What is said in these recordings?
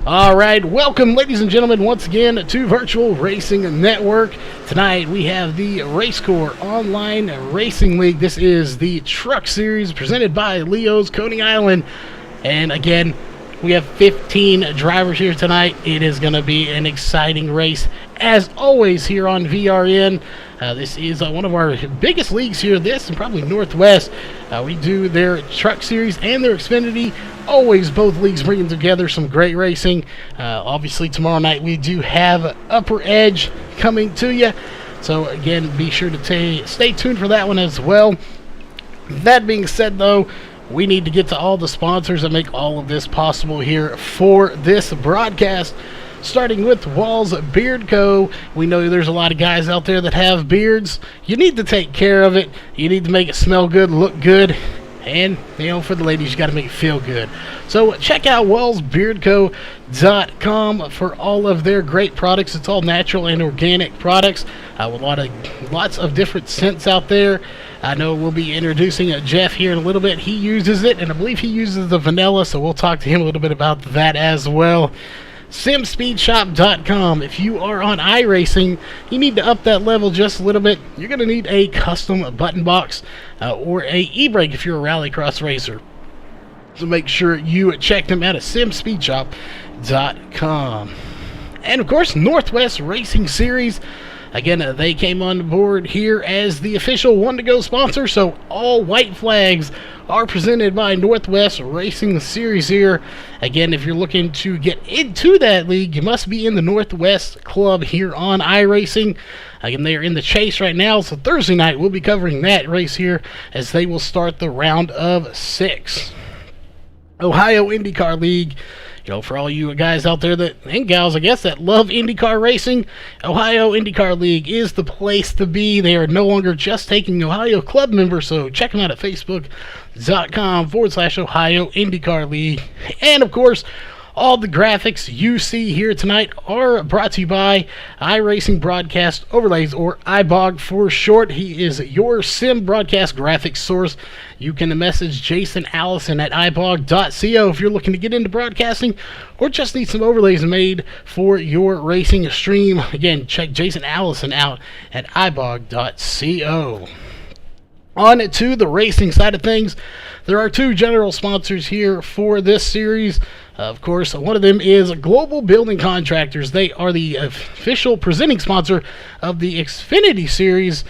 All right, welcome, ladies and gentlemen, once again to Virtual Racing Network. Tonight we have the RACECORE Online Racing League. This is the Truck Series presented by Leo's Coney Island. And again, we have 15 drivers here tonight. It is going to be an exciting race, as always, here on VRN. This is one of our biggest leagues here, this and probably Northwest. We do their Truck Series and their Xfinity. Always both leagues bringing together some great racing. Obviously, tomorrow night we do have Upper Edge coming to you. So, again, be sure to stay tuned for that one as well. That being said, though, we need to get to all the sponsors that make all of this possible here for this broadcast. Starting with Walls Beard Co. We know there's a lot of guys out there that have beards. You need to take care of it. You need to make it smell good, look good. And, for the ladies, you got to make it feel good. So check out wellsbeardco.com for all of their great products. It's all natural and organic products with lots of different scents out there. I know we'll be introducing Jeff here in a little bit. He uses it, and I believe he uses the vanilla, so we'll talk to him a little bit about that as well. SimSpeedShop.com. If you are on iRacing, you need to up that level just a little bit. You're going to need a custom button box or a e-brake if you're a rallycross racer. So make sure you check them out at SimSpeedShop.com. And of course, Northwest Racing Series. Again, they came on board here as the official one-to-go sponsor, so all white flags are presented by Northwest Racing Series here. Again, if you're looking to get into that league, you must be in the Northwest Club here on iRacing. Again, they are in the chase right now, so Thursday night we'll be covering that race here as they will start the round of 6. Ohio IndyCar League. For all you guys out there and gals, I guess, that love IndyCar racing, Ohio IndyCar League is the place to be. They are no longer just taking Ohio club members, so check them out at facebook.com/Ohio IndyCar League. And, of course, all the graphics you see here tonight are brought to you by iRacing Broadcast Overlays, or iBog for short. He is your sim broadcast graphics source. You can message Jason Allison at ibog.co if you're looking to get into broadcasting or just need some overlays made for your racing stream. Again, check Jason Allison out at ibog.co. On to the racing side of things. There are 2 general sponsors here for this series. Of course, one of them is Global Building Contractors. They are the official presenting sponsor of the Xfinity Series.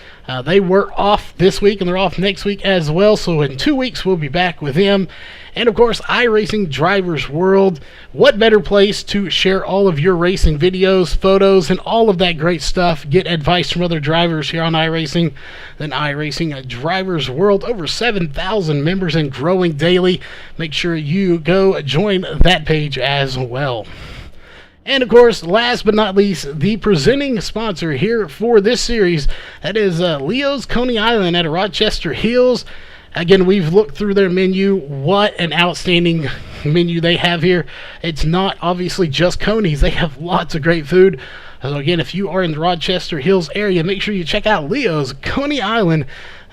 They were off this week, and they're off next week as well, so in 2 weeks we'll be back with them. And, of course, iRacing Drivers World. What better place to share all of your racing videos, photos, and all of that great stuff, get advice from other drivers here on iRacing, than iRacing Drivers World. Over 7,000 members and growing daily. Make sure you go join that page as well. And, of course, last but not least, the presenting sponsor here for this series, that is Leo's Coney Island at Rochester Hills. Again, we've looked through their menu. What an outstanding menu they have here. It's not obviously just Coney's. They have lots of great food. So again, if you are in the Rochester Hills area, make sure you check out Leo's Coney Island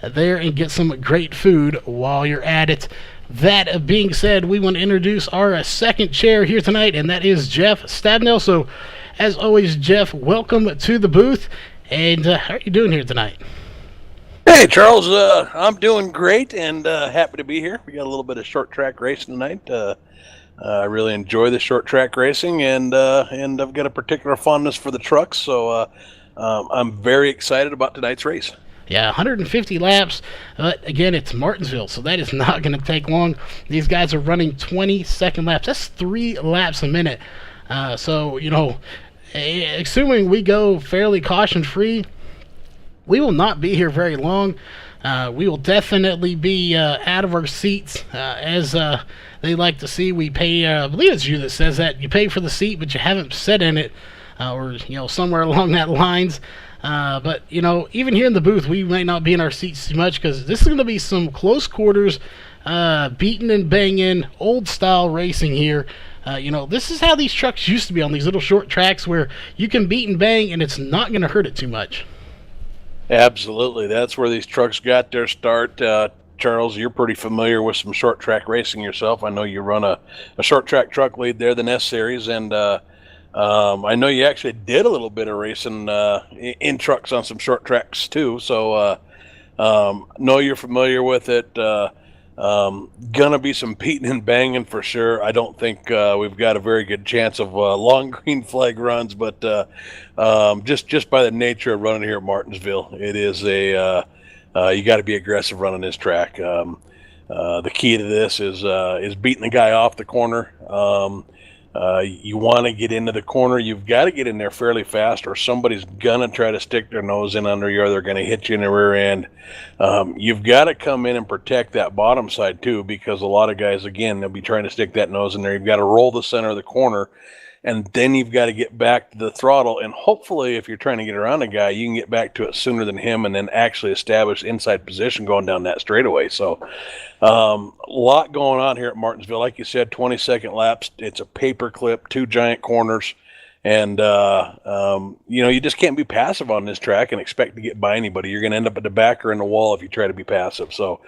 there and get some great food while you're at it. That being said, we want to introduce our second chair here tonight, and that is Jeff Stabnell. So, as always, Jeff, welcome to the booth. And how are you doing here tonight? Hey, Charles. I'm doing great and happy to be here. We got a little bit of short track racing tonight. I really enjoy the short track racing, and I've got a particular fondness for the trucks. So I'm very excited about tonight's race. Yeah, 150 laps. Again, it's Martinsville, so that is not going to take long. These guys are running 20-second laps. That's 3 laps a minute. So, assuming we go fairly caution-free, we will not be here very long. We will definitely be out of our seats, as they like to see. We pay, I believe it's you that says that. You pay for the seat, but you haven't sat in it, or somewhere along that lines. But, even here in the booth, we might not be in our seats too much because this is going to be some close quarters, beating and banging, old-style racing here. This is how these trucks used to be on these little short tracks where you can beat and bang and it's not going to hurt it too much. Absolutely. That's where these trucks got their start. Charles, you're pretty familiar with some short track racing yourself. I know you run a short track truck lead there, the Nest Series, and I know you actually did a little bit of racing in trucks on some short tracks too. So know you're familiar with it. Gonna be some beating and banging for sure. I don't think we've got a very good chance of long green flag runs, but just by the nature of running here at Martinsville, it is you got to be aggressive running this track. The key to this is beating the guy off the corner. You want to get into the corner. You've got to get in there fairly fast, or somebody's gonna try to stick their nose in under you, or they're gonna hit you in the rear end. You've got to come in and protect that bottom side too, because a lot of guys, again, they'll be trying to stick that nose in there. You've got to roll the center of the corner, and then you've got to get back to the throttle. And hopefully, if you're trying to get around a guy, you can get back to it sooner than him, and then actually establish inside position going down that straightaway. So a lot going on here at Martinsville. Like you said, 20-second laps. It's a paper clip, 2 giant corners. And, you just can't be passive on this track and expect to get by anybody. You're going to end up at the back or in the wall if you try to be passive. So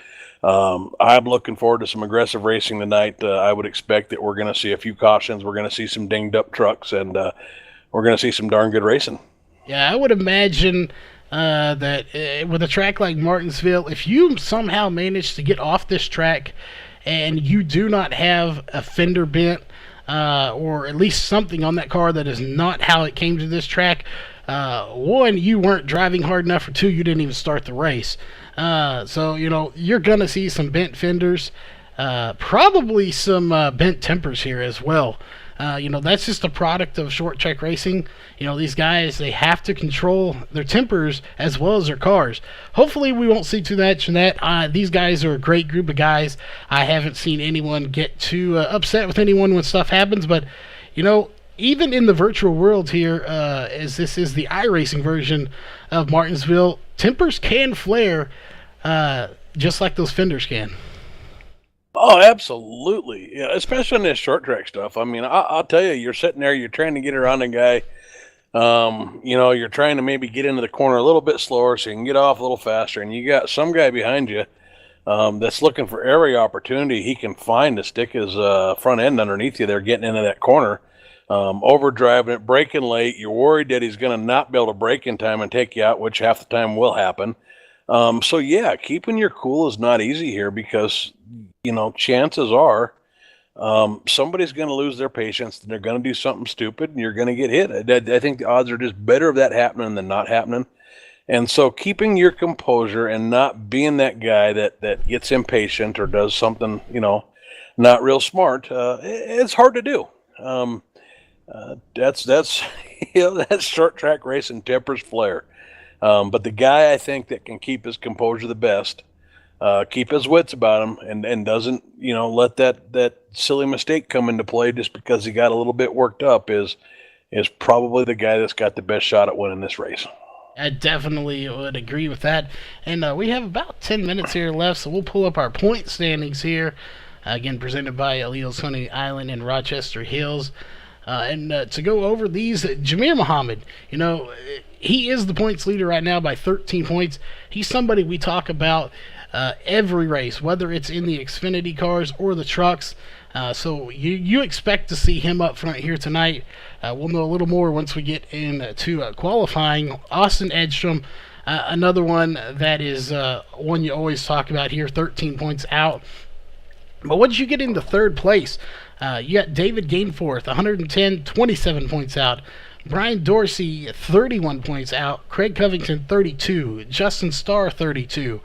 I'm looking forward to some aggressive racing tonight. I would expect that we're going to see a few cautions. We're going to see some dinged up trucks, and we're going to see some darn good racing. Yeah, I would imagine that with a track like Martinsville, if you somehow manage to get off this track and you do not have a fender bent, or at least something on that car that is not how it came to this track, one, you weren't driving hard enough, or two, you didn't even start the race. So, you're going to see some bent fenders, probably some bent tempers here as well. That's just a product of short track racing. These guys, they have to control their tempers as well as their cars. Hopefully we won't see too much in that. These guys are a great group of guys. I haven't seen anyone get too upset with anyone when stuff happens, but, even in the virtual world here, as this is the iRacing version of Martinsville, tempers can flare just like those fenders can. Oh, absolutely. Yeah, especially on this short track stuff. I mean, I'll tell you, you're sitting there, you're trying to get around a guy. You're trying to maybe get into the corner a little bit slower so you can get off a little faster, and you got some guy behind you that's looking for every opportunity he can find to stick his front end underneath you there, getting into that corner, overdriving it, braking late. You're worried that he's going to not be able to brake in time and take you out, which half the time will happen. So yeah, keeping your cool is not easy here, because chances are somebody's going to lose their patience, and they're going to do something stupid, and you're going to get hit. I think the odds are just better of that happening than not happening. And so keeping your composure and not being that guy that gets impatient or does something, not real smart, it's hard to do. That's short track racing, tempers flare. But the guy, I think, that can keep his composure the best, keep his wits about him, and doesn't, let that silly mistake come into play just because he got a little bit worked up, is probably the guy that's got the best shot at winning this race. I definitely would agree with that. And we have about 10 minutes here left, so we'll pull up our point standings here. Again, presented by Aleo's Honey Island in Rochester Hills. And to go over these, Jameer Muhammad, he is the points leader right now by 13 points. He's somebody we talk about every race, whether it's in the Xfinity cars or the trucks. So you expect to see him up front here tonight. We'll know a little more once we get into qualifying. Austin Edstrom, another one that is one you always talk about here, 13 points out. But once you get into third place, you got David Gainforth, 110, 27 points out. Brian Dorsey, 31 points out. Craig Covington, 32. Justin Starr, 32.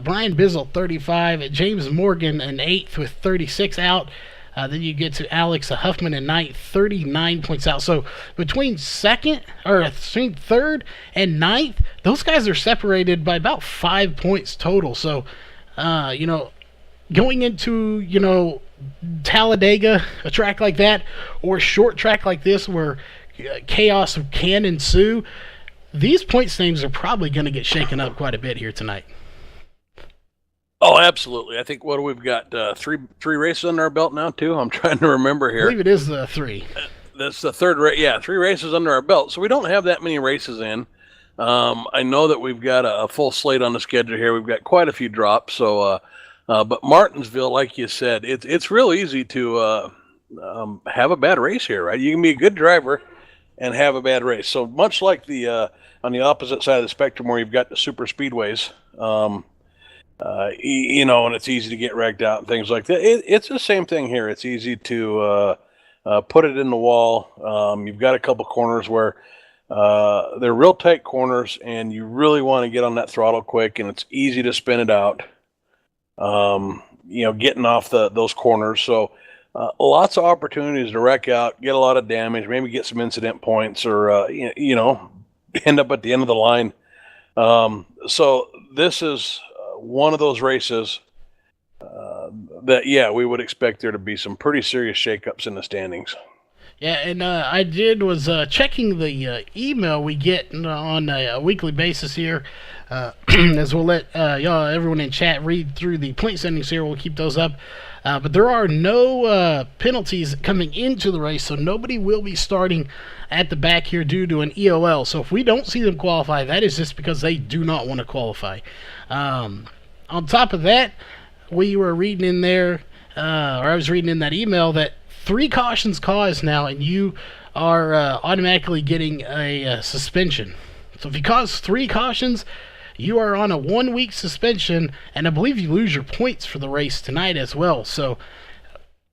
Brian Bizzle, 35. James Morgan, in 8th with 36 out. Then you get to Alex Huffman in 9th, 39 points out. So between third and 9th, those guys are separated by about 5 points total. So, going into, Talladega, a track like that, or a short track like this where chaos can ensue, these point standings are probably going to get shaken up quite a bit here tonight. Oh, absolutely. I think we've got three races under our belt now, too. I'm trying to remember here. I believe it is the 3. That's the third race. Yeah, 3 races under our belt. So we don't have that many races in. I know that we've got a full slate on the schedule here. We've got quite a few drops. So, but Martinsville, like you said, it's real easy to have a bad race here, right? You can be a good driver and have a bad race. So much like the on the opposite side of the spectrum where you've got the super speedways, and it's easy to get wrecked out and things like that. It's the same thing here. It's easy to put it in the wall. You've got a couple corners where they're real tight corners, and you really want to get on that throttle quick, and it's easy to spin it out. Getting off those corners. So lots of opportunities to wreck out, get a lot of damage, maybe get some incident points, or end up at the end of the line. So this is one of those races that, we would expect there to be some pretty serious shakeups in the standings. Yeah, and I was checking the email we get on a weekly basis here, as we'll let everyone in chat read through the point standings here. We'll keep those up. But there are no penalties coming into the race, so nobody will be starting at the back here due to an EOL. So if we don't see them qualify, that is just because they do not want to qualify. On top of that, we were reading in there, or I was reading in that email that 3 cautions caused now, and you are automatically getting a suspension. So if you cause 3 cautions, you are on a 1-week suspension, and I believe you lose your points for the race tonight as well. So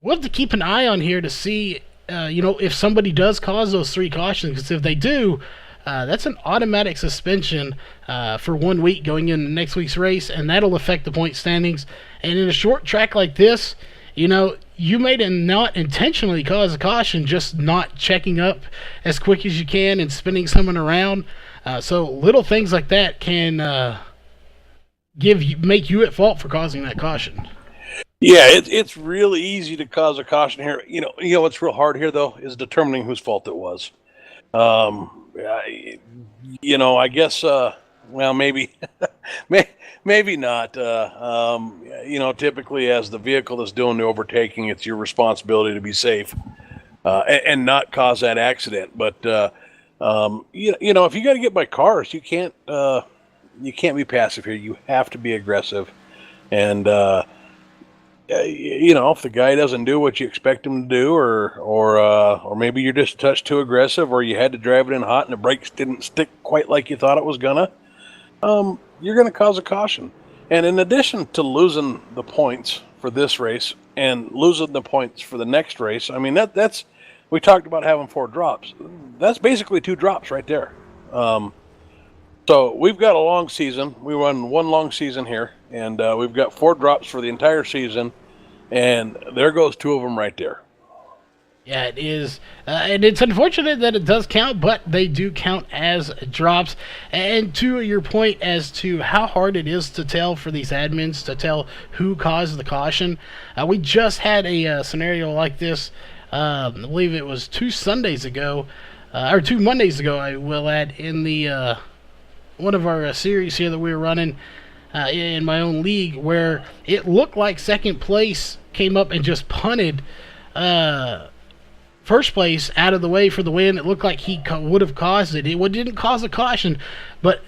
we'll have to keep an eye on here to see, if somebody does cause those 3 cautions, because if they do, that's an automatic suspension for 1 week going into next week's race, and that'll affect the point standings. And in a short track like this, you may not intentionally cause a caution, just not checking up as quick as you can and spinning someone around. So little things like that can make you at fault for causing that caution. Yeah, it's really easy to cause a caution here. What's real hard here though is determining whose fault it was. I guess. Well, maybe, maybe not. Typically, as the vehicle that's doing the overtaking, it's your responsibility to be safe and not cause that accident. But if you got to get by cars, you can't be passive here. You have to be aggressive, and if the guy doesn't do what you expect him to do, or maybe you're just a touch too aggressive, or you had to drive it in hot and the brakes didn't stick quite like you thought it was gonna. You're going to cause a caution. And in addition to losing the points for this race and losing the points for the next race, I mean, that's we talked about having 4 drops. That's basically 2 drops right there. So we've got a long season. We run one long season here, and we've got 4 drops for the entire season, and there goes 2 of them right there. Yeah, it is. And it's unfortunate that it does count, but they do count as drops. And to your point as to how hard it is to tell for these admins to tell who caused the caution, we just had a scenario like this. I believe it was 2 Sundays ago, or 2 Mondays ago, I will add, in the one of our series here that we were running in my own league, where it looked like second place came up and just punted first place out of the way for the win. It looked like he would have caused it. It didn't cause a caution, but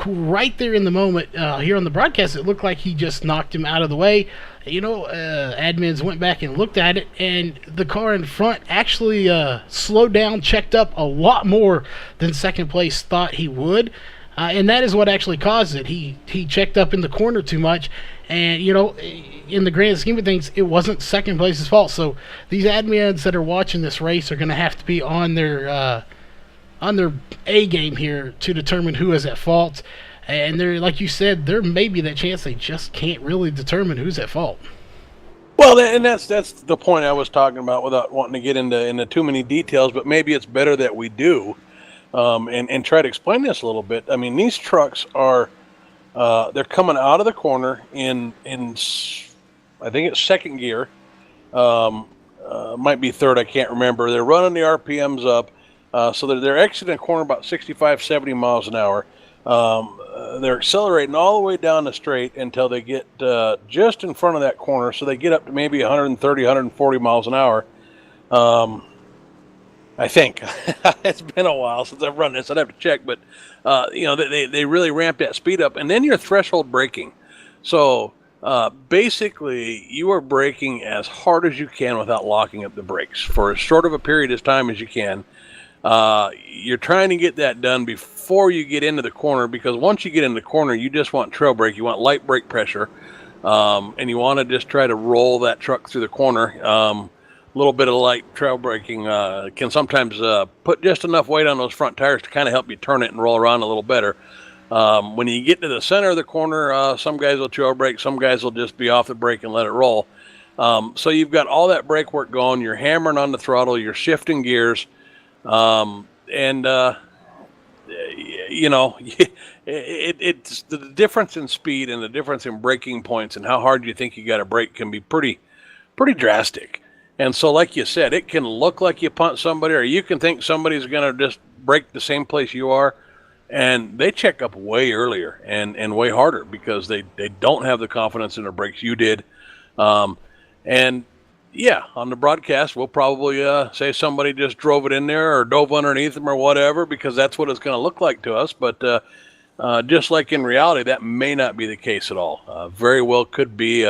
right there in the moment here on the broadcast, it looked like he just knocked him out of the way. Admins went back and looked at it, and the car in front actually slowed down, checked up a lot more than second place thought he would. And that is what actually caused it. He checked up in the corner too much, and in the grand scheme of things, it wasn't second place's fault. So these admins that are watching this race are going to have to be on their A game here to determine who is at fault. And there, like you said, there may be that chance they just can't really determine who's at fault. Well, and that's the point I was talking about, without wanting to get into too many details. But maybe it's better that we do. And try to explain this a little bit. I mean, these trucks are they're coming out of the corner in I think it's second gear, might be third, I can't remember. They're running the RPMs up, so they're exiting a corner about 65, 70 miles an hour. They're accelerating all the way down the straight until they get just in front of that corner, so they get up to maybe 130, 140 miles an hour. I think it's been a while since I've run this. I'd have to check, but they really ramp that speed up, and then your threshold braking. So basically, you are braking as hard as you can without locking up the brakes for as short of a period of time as you can. You're trying to get that done before you get into the corner, because once you get in the corner, you just want trail brake. You want light brake pressure, and you want to just try to roll that truck through the corner. A little bit of light trail braking can sometimes put just enough weight on those front tires to kind of help you turn it and roll around a little better. When you get to the center of the corner, some guys will trail brake, some guys will just be off the brake and let it roll. So you've got all that brake work going, you're hammering on the throttle, you're shifting gears, it's the difference in speed and the difference in braking points and how hard you think you got to brake can be pretty drastic. And so, like you said, it can look like you punt somebody, or you can think somebody's going to just brake the same place you are, and they check up way earlier and way harder because they don't have the confidence in their brakes you did. And yeah, on the broadcast, we'll probably say somebody just drove it in there or dove underneath them or whatever, because that's what it's going to look like to us. But just like in reality, that may not be the case at all. Very well could be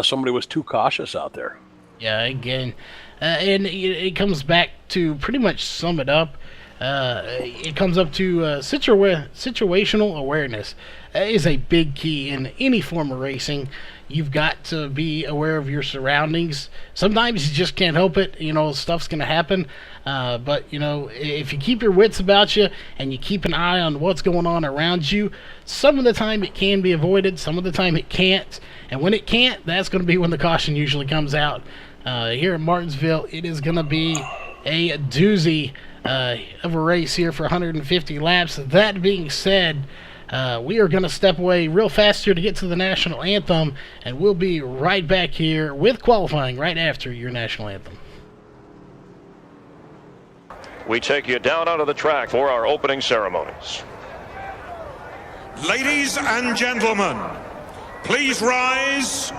somebody was too cautious out there. Yeah, again, and it comes back to pretty much sum it up. It comes up to situational awareness is a big key in any form of racing. You've got to be aware of your surroundings. Sometimes you just can't help it. Stuff's going to happen. But if you keep your wits about you and you keep an eye on what's going on around you, some of the time it can be avoided, some of the time it can't. And when it can't, that's going to be when the caution usually comes out. Here at Martinsville, it is going to be a doozy of a race here for 150 laps. That being said, we are going to step away real fast here to get to the national anthem, and we'll be right back here with qualifying right after your national anthem. We take you down onto the track for our opening ceremonies. Ladies and gentlemen, please rise.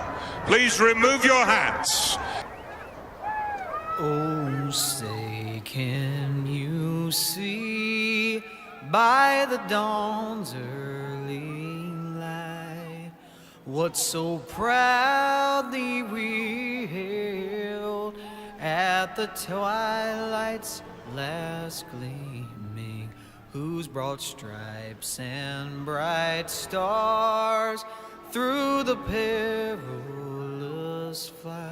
Please remove your hats. Oh, say, can you see by the dawn's early light what so proudly we hailed at the twilight's last gleaming, whose broad stripes and bright stars through the perilous fight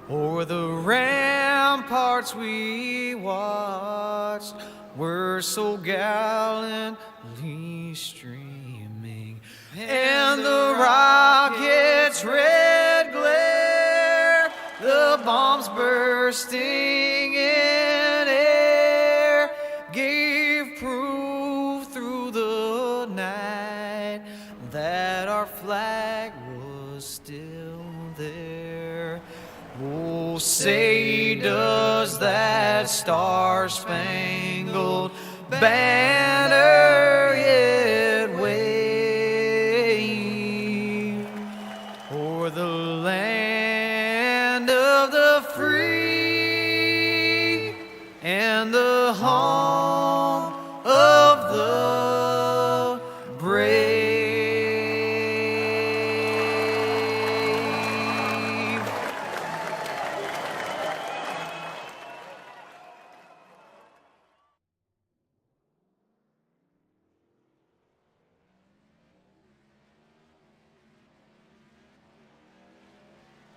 o'er the ramparts we watched were so gallantly streaming, and the rocket's red glare, the bombs bursting in air, gave proof through the night that our flag was still there. Oh, say, does that star-spangled banner yet wave o'er the land of the free and the home of the brave?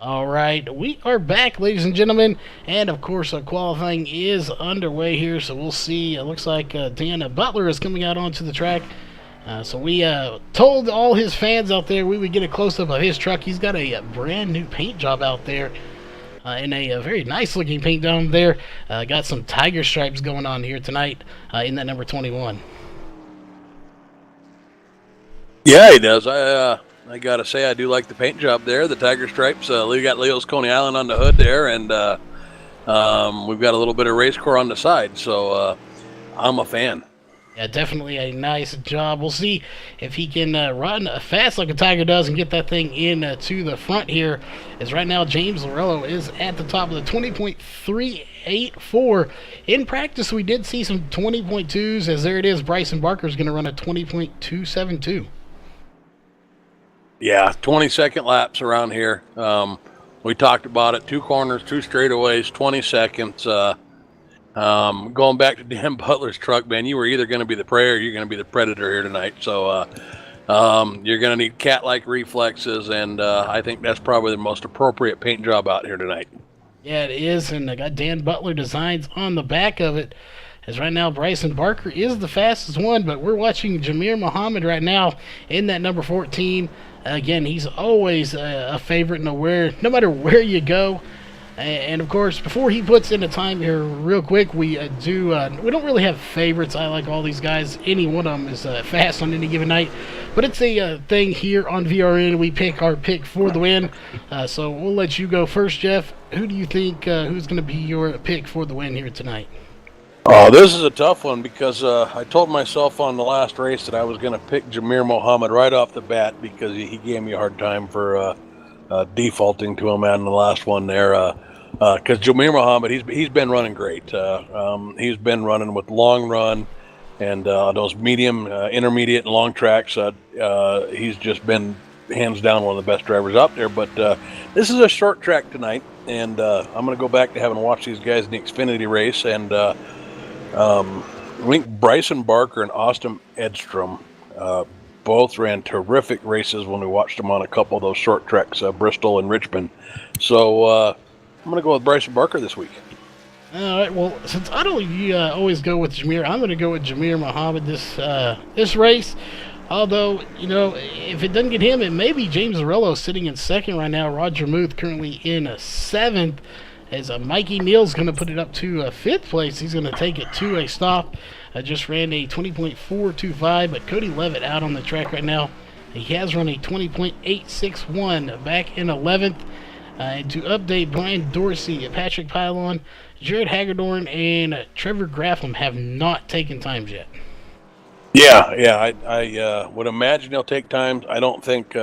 All right, we are back, ladies and gentlemen, and of course, qualifying is underway here. So we'll see. It looks like Dan Butler is coming out onto the track. So we told all his fans out there we would get a close-up of his truck. He's got a brand new paint job out there, in a very nice-looking paint job there. Got some tiger stripes going on here tonight in that number 21. Yeah, he does. I gotta say, I do like the paint job there. The tiger stripes. We got Leo's Coney Island on the hood there, and we've got a little bit of RACECORE on the side. So I'm a fan. Yeah, definitely a nice job. We'll see if he can run fast like a Tiger does and get that thing in to the front here. As right now, James Lorello is at the top of the 20.384. In practice, we did see some 20.2s, as there it is. Bryson Barker is going to run a 20.272. Yeah, 20-second laps around here. We talked about it. 2 corners, 2 straightaways, 20 seconds. Going back to Dan Butler's truck, man, you were either going to be the prey or you're going to be the predator here tonight. So you're going to need cat-like reflexes, and I think that's probably the most appropriate paint job out here tonight. Yeah, it is, and I got Dan Butler designs on the back of it. As right now, Bryson Barker is the fastest one, but we're watching Jameer Muhammad right now in that number 14. Again, he's always a favorite no matter where you go. And of course, before he puts in the time here, real quick, we don't really have favorites. I like all these guys. Any one of them is fast on any given night. But it's a thing here on VRN. We pick our pick for the win. So we'll let you go first, Jeff. Who do you think who's going to be your pick for the win here tonight? Oh, this is a tough one because I told myself on the last race that I was going to pick Jameer Muhammad right off the bat because he gave me a hard time for defaulting to him in the last one there. Because Jameer Muhammad, he's been running great. He's been running with long run and those medium, intermediate, and long tracks. He's just been hands down one of the best drivers out there. But this is a short track tonight, and I'm going to go back to having watched these guys in the Xfinity race. And I think Bryson Barker and Austin Edstrom both ran terrific races when we watched them on a couple of those short tracks, Bristol and Richmond. So I'm going to go with Bryson Barker this week. All right, well, since I don't always go with Jameer, I'm going to go with Jameer Muhammad this race. Although, if it doesn't get him, it may be James Lorello sitting in second right now. Roger Muth currently in seventh. As Mikey Neal's going to put it up to fifth place. He's going to take it to a stop. Just ran a 20.425, but Cody Levitt out on the track right now. He has run a 20.861 back in 11th. And to update, Brian Dorsey, Patrick Pylon, Jared Hagedorn, and Trevor Graffam have not taken times yet. Yeah, I would imagine they'll take times. I don't think,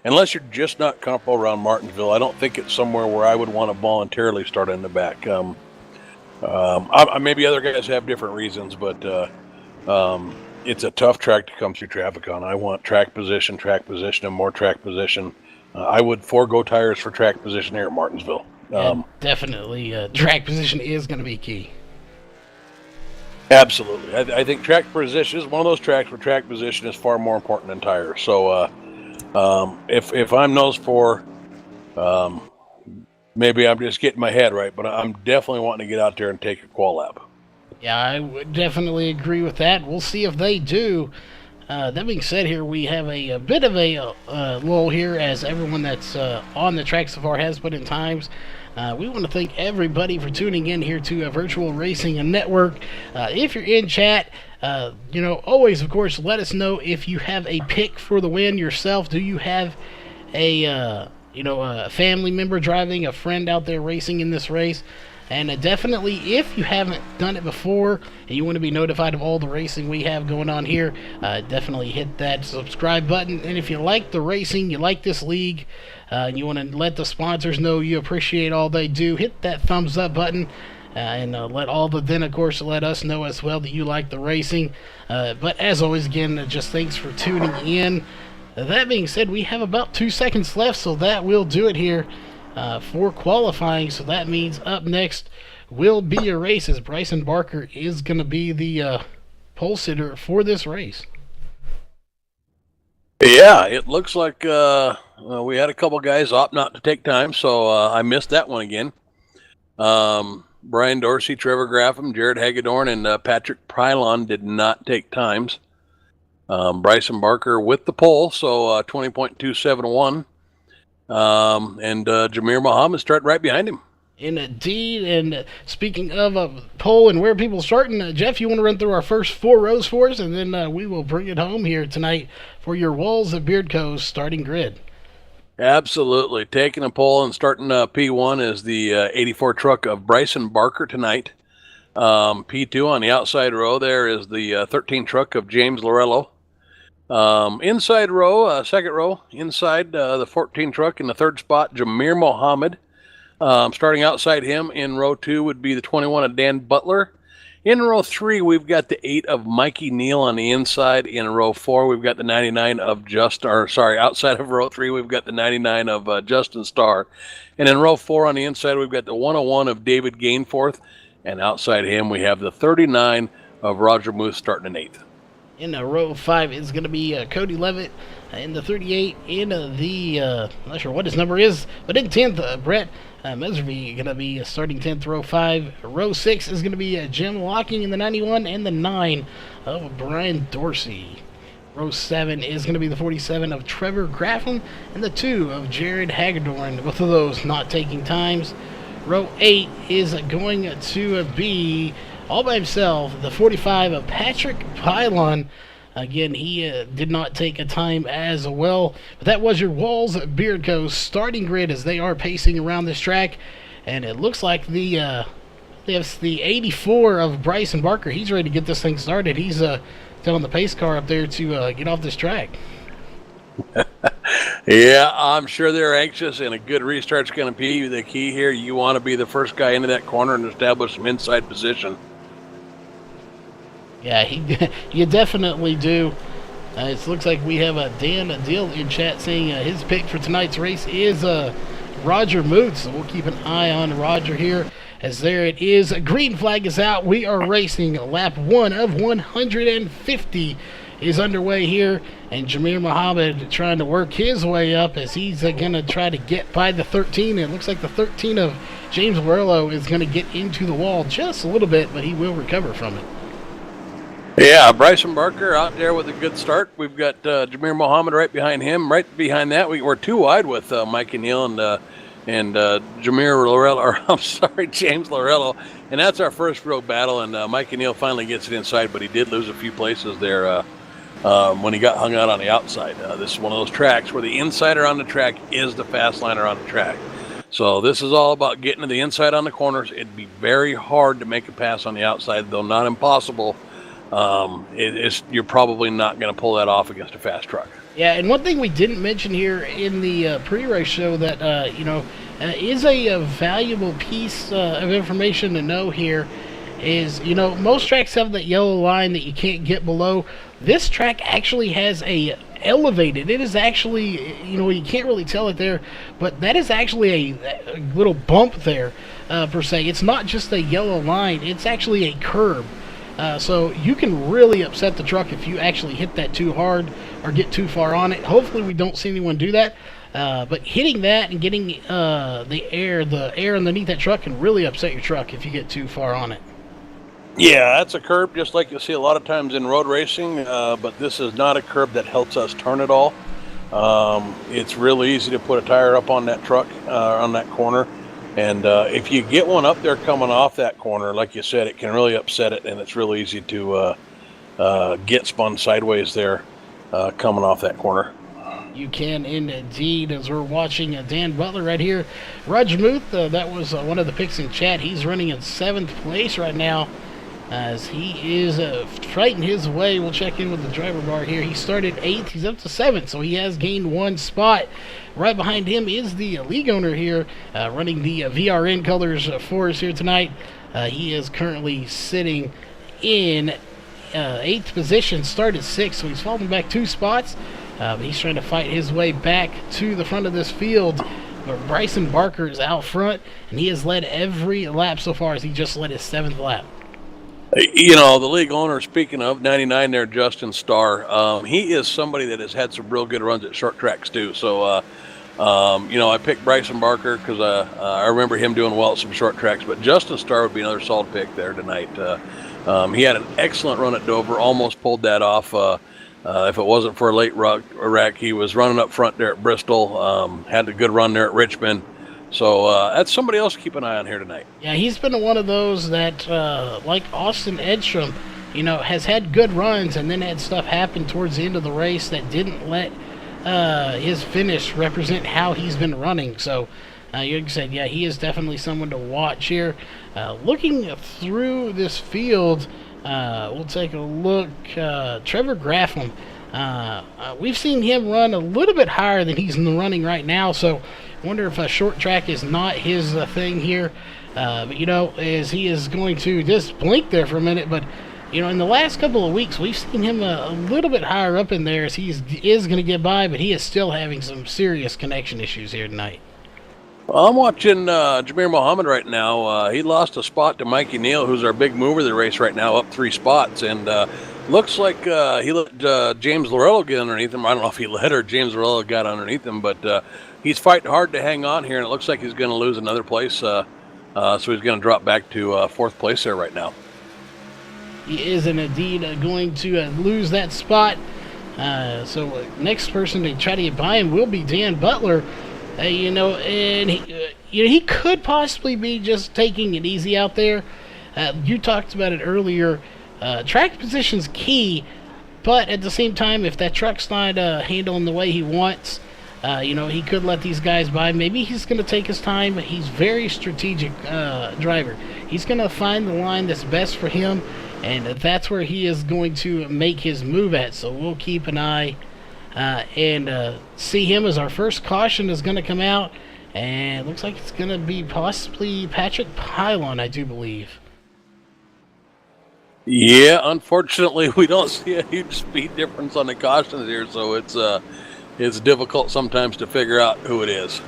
unless you're just not comfortable around Martinsville, I don't think it's somewhere where I would want to voluntarily start in the back. Maybe other guys have different reasons, but it's a tough track to come through traffic on. I want track position, and more track position. I would forego tires for track position here at Martinsville. Definitely, track position is going to be key. Absolutely. I think track position is one of those tracks where track position is far more important than tires. So if I'm nose for, maybe I'm just getting my head right, but I'm definitely wanting to get out there and take a qual lap. Yeah, I would definitely agree with that. We'll see if they do. That being said, here we have a bit of a lull here as everyone that's on the track so far has put in times. We want to thank everybody for tuning in here to Virtual Racing Network. If you're in chat, always, of course, let us know if you have a pick for the win yourself. Do you have a family member driving, a friend out there racing in this race? And definitely, if you haven't done it before and you want to be notified of all the racing we have going on here, definitely hit that subscribe button. And if you like the racing, you like this league, and you want to let the sponsors know you appreciate all they do, hit that thumbs up button. And let us know as well that you like the racing. But as always, again, just thanks for tuning in. That being said, we have about 2 seconds left, so that will do it here. For qualifying, so that means up next will be a race as Bryson Barker is going to be the pole sitter for this race. Yeah, it looks like we had a couple guys opt not to take time, so I missed that one again. Brian Dorsey, Trevor Graffam, Jared Hagedorn, and Patrick Pylon did not take times. Bryson Barker with the pole, so 20.271. And Jameer Muhammad started right behind him. Indeed, and speaking of pole and where people starting, Jeff, you want to run through our first 4 rows for us, and then we will bring it home here tonight for your Walls of Beardco's starting grid. Absolutely. Taking a pole and starting P1 is the 84 truck of Bryson Barker tonight. P2 on the outside row there is the 13 truck of James Lorello. Inside row, second row, inside the 14 truck in the third spot, Jameer Mohammed. Starting outside him in row 2 would be the 21 of Dan Butler. In row 3, we've got the 8 of Mikey Neal on the inside. In row 4, we've got the 99 of outside of row 3, we've got the 99 of Justin Starr. And in row 4 on the inside, we've got the 101 of David Gainforth. And outside him, we have the 39 of Roger Muth starting in 8th. In row 5 is going to be Cody Levitt. In the 38, in I'm not sure what his number is, but in 10th, Brett Meservy going to be starting 10th, row 5. Row 6 is going to be Jim Locking in the 91 and the 9 of Brian Dorsey. Row 7 is going to be the 47 of Trevor Grafflin and the 2 of Jared Hagedorn, both of those not taking times. Row 8 is going to be, all by himself, the 45 of Patrick Pylon. Again, he did not take a time as well. But that was your Walls Beard Co. starting grid as they are pacing around this track. And it looks like the 84 of Bryson Barker. He's ready to get this thing started. He's telling the pace car up there to get off this track. Yeah, I'm sure they're anxious, and a good restart's going to be the key here. You want to be the first guy into that corner and establish some inside position. Yeah, you definitely do. It looks like we have Dan Dill in chat saying his pick for tonight's race is Roger Muth. So we'll keep an eye on Roger here. As there it is. A green flag is out. We are racing. Lap 1 of 150 is underway here. And Jameer Mohammed trying to work his way up as he's going to try to get by the 13. It looks like the 13 of James Werlo is going to get into the wall just a little bit, but he will recover from it. Yeah, Bryson Barker out there with a good start. We've got Jameer Mohammed right behind him. Right behind that, we're too wide with Mikey Neal and Jameer Lorello, or I'm sorry, James Lorello. And that's our first row battle, and Mikey Neal finally gets it inside, but he did lose a few places there when he got hung out on the outside. This is one of those tracks where the insider on the track is the fast liner on the track. So this is all about getting to the inside on the corners. It'd be very hard to make a pass on the outside, though not impossible. You're probably not going to pull that off against a fast truck. Yeah, and one thing we didn't mention here in the pre-race show that is a valuable piece of information to know here is, most tracks have that yellow line that you can't get below. This track actually has a elevated. It is actually, you can't really tell it there, but that is actually a little bump there per se. It's not just a yellow line. It's actually a curb. So you can really upset the truck if you actually hit that too hard or get too far on it. Hopefully we don't see anyone do that. But hitting that and getting the air underneath that truck can really upset your truck if you get too far on it. Yeah, that's a curb just like you'll see a lot of times in road racing, but this is not a curb that helps us turn at all. It's really easy to put a tire up on that truck, on that corner. And if you get one up there coming off that corner, like you said, it can really upset it, and it's really easy to get spun sideways there coming off that corner. You can indeed, as we're watching Dan Butler right here. Roger Muth, that was one of the picks in chat. He's running in 7th place right now as he is fighting his way. We'll check in with the driver bar here. He started 8th. He's up to 7th, so he has gained 1 spot. Right behind him is the league owner here, running the VRN colors for us here tonight. He is currently sitting in 8th position, started 6th, so he's falling back 2 spots. But he's trying to fight his way back to the front of this field. But Bryson Barker is out front, and he has led every lap so far as he just led his 7th lap. The league owner, speaking of 99 there, Justin Starr, he is somebody that has had some real good runs at short tracks too. So, I picked Bryson Barker because I remember him doing well at some short tracks, but Justin Starr would be another solid pick there tonight. He had an excellent run at Dover, almost pulled that off. If it wasn't for a late wreck, he was running up front there at Bristol, had a good run there at Richmond. So that's somebody else to keep an eye on here tonight. Yeah, he's been one of those that, like Austin Edstrom, has had good runs and then had stuff happen towards the end of the race that didn't let his finish represent how he's been running. So Like I said, yeah, he is definitely someone to watch here. Looking through this field, we'll take a look. Trevor Grafflin, we've seen him run a little bit higher than he's running right now, so I wonder if a short track is not his thing here. But, as he is going to just blink there for a minute, but in the last couple of weeks, we've seen him a little bit higher up in there as he is going to get by, but he is still having some serious connection issues here tonight. Well, I'm watching Jameer Mohammed right now. He lost a spot to Mikey Neal, who's our big mover of the race right now, up 3 spots. And looks like he let James Lorello get underneath him. I don't know if he let or James Lorello got underneath him, but he's fighting hard to hang on here, and it looks like he's going to lose another place. So he's going to drop back to 4th place there right now. He is indeed going to lose that spot. So next person to try to get by him will be Dan Butler. And he could possibly be just taking it easy out there. You talked about it earlier. Track position's key, but at the same time, if that truck's not handling the way he wants, he could let these guys by. Maybe he's going to take his time. He's very strategic driver. He's going to find the line that's best for him, and that's where he is going to make his move at. So we'll keep an eye and see him as our first caution is going to come out, and it looks like it's going to be possibly Patrick Pylon, I do believe. Yeah, unfortunately, we don't see a huge speed difference on the cautions here, so it's difficult sometimes to figure out who it is.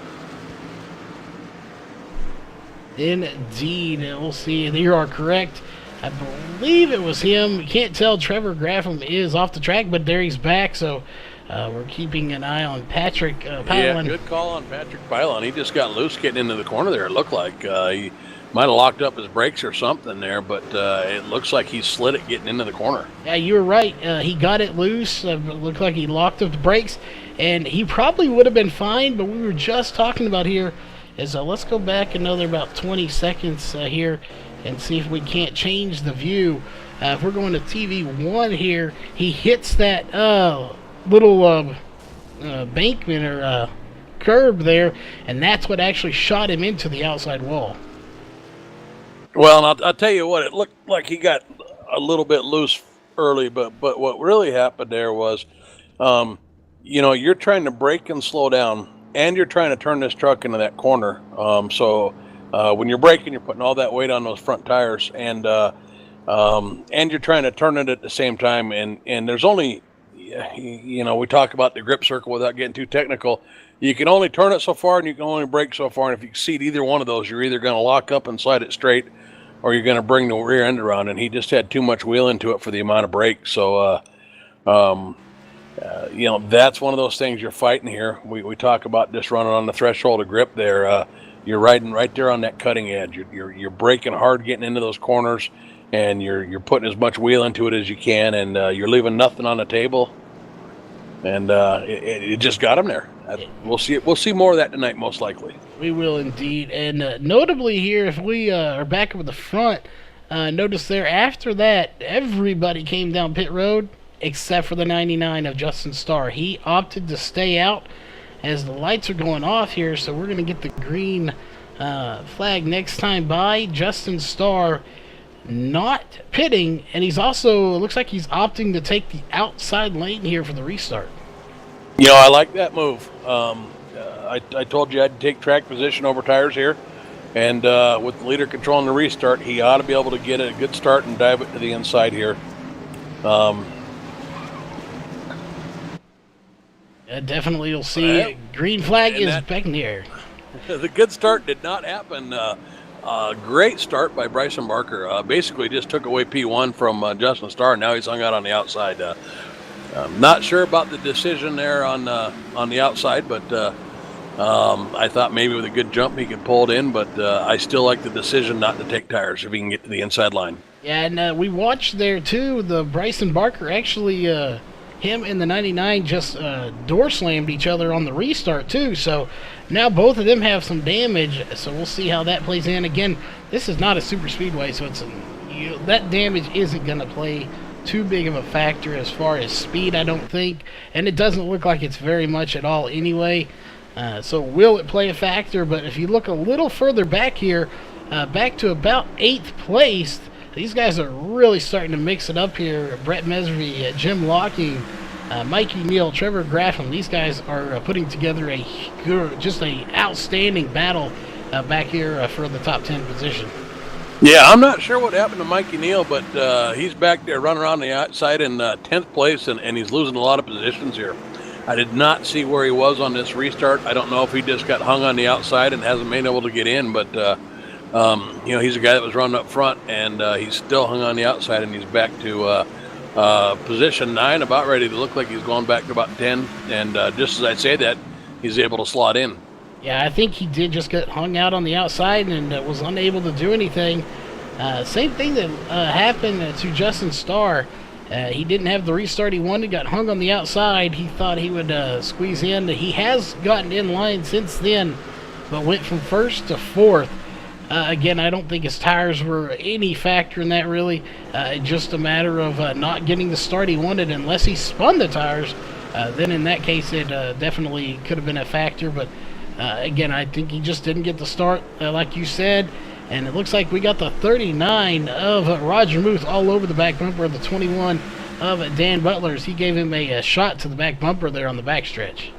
Indeed, we'll see. You are correct. I believe it was him. You can't tell. Trevor Grafflin is off the track, but there he's back, so we're keeping an eye on Patrick Pylon. Yeah, good call on Patrick Pylon. He just got loose getting into the corner there, it looked like. He might have locked up his brakes or something there, but it looks like he slid it getting into the corner. Yeah, you were right. He got it loose. It looked like he locked up the brakes, and he probably would have been fine, but we were just talking about here is let's go back another about 20 seconds here and see if we can't change the view. If we're going to TV 1 here, he hits that little bankment or curb there, and that's what actually shot him into the outside wall. Well, and I'll tell you what, it looked like he got a little bit loose early, but what really happened there was, you're trying to brake and slow down, and you're trying to turn this truck into that corner. So when you're braking, you're putting all that weight on those front tires, and you're trying to turn it at the same time. And there's only, we talk about the grip circle without getting too technical. You can only turn it so far, and you can only brake so far. And if you exceed either one of those, you're either going to lock up and slide it straight, or you're going to bring the rear end around. And he just had too much wheel into it for the amount of brake. So, that's one of those things you're fighting here. We talk about just running on the threshold of grip there. You're riding right there on that cutting edge. You're braking hard getting into those corners, and you're putting as much wheel into it as you can, and you're leaving nothing on the table. And it just got him there. We'll see more of that tonight, most likely. We will indeed. And notably here, if we are back up at the front, notice there after that, everybody came down pit road except for the 99 of Justin Starr. He opted to stay out as the lights are going off here, so we're going to get the green flag next time by. Justin Starr not pitting, and he's also, looks like he's opting to take the outside lane here for the restart. I like that move. I told you I'd take track position over tires here, and with the leader controlling the restart, he ought to be able to get a good start and dive it to the inside here. Definitely you'll see green flag is back in the air. The good start did not happen. Great start by Bryson Barker. Basically just took away P1 from Justin Starr. Now he's hung out on the outside. Not sure about the decision there on the outside, but I thought maybe with a good jump he could pull it in, but I still like the decision not to take tires if he can get to the inside line. Yeah, and we watched there too, the Bryson Barker actually, him and the 99 just door slammed each other on the restart too, so now both of them have some damage, so we'll see how that plays in. Again, this is not a super speedway, so it's that damage isn't going to play too big of a factor as far as speed, I don't think, and it doesn't look like it's very much at all anyway. So will it play a factor? But if you look a little further back here, back to about 8th place, these guys are really starting to mix it up here. Brett Mesry, Jim Locking, Mikey Neal, Trevor Graffam. These guys are putting together just a outstanding battle back here for the top 10 position. Yeah, I'm not sure what happened to Mikey Neal, but he's back there running around the outside in 10th place, and he's losing a lot of positions here. I did not see where he was on this restart. I don't know if he just got hung on the outside and hasn't been able to get in, but he's a guy that was running up front, and he's still hung on the outside, and he's back to position 9, about ready to look like he's going back to about 10. And just as I say that, he's able to slot in. Yeah, I think he did just get hung out on the outside and was unable to do anything. Same thing that happened to Justin Starr. He didn't have the restart he wanted, got hung on the outside. He thought he would squeeze in. He has gotten in line since then, but went from 1st to 4th. Again, I don't think his tires were any factor in that, really. Just a matter of not getting the start he wanted. Unless he spun the tires, then in that case it definitely could have been a factor. But again, I think he just didn't get the start, like you said. And it looks like we got the 39 of Roger Muth all over the back bumper of the 21 of Dan Butler's. He gave him a shot to the back bumper there on the backstretch.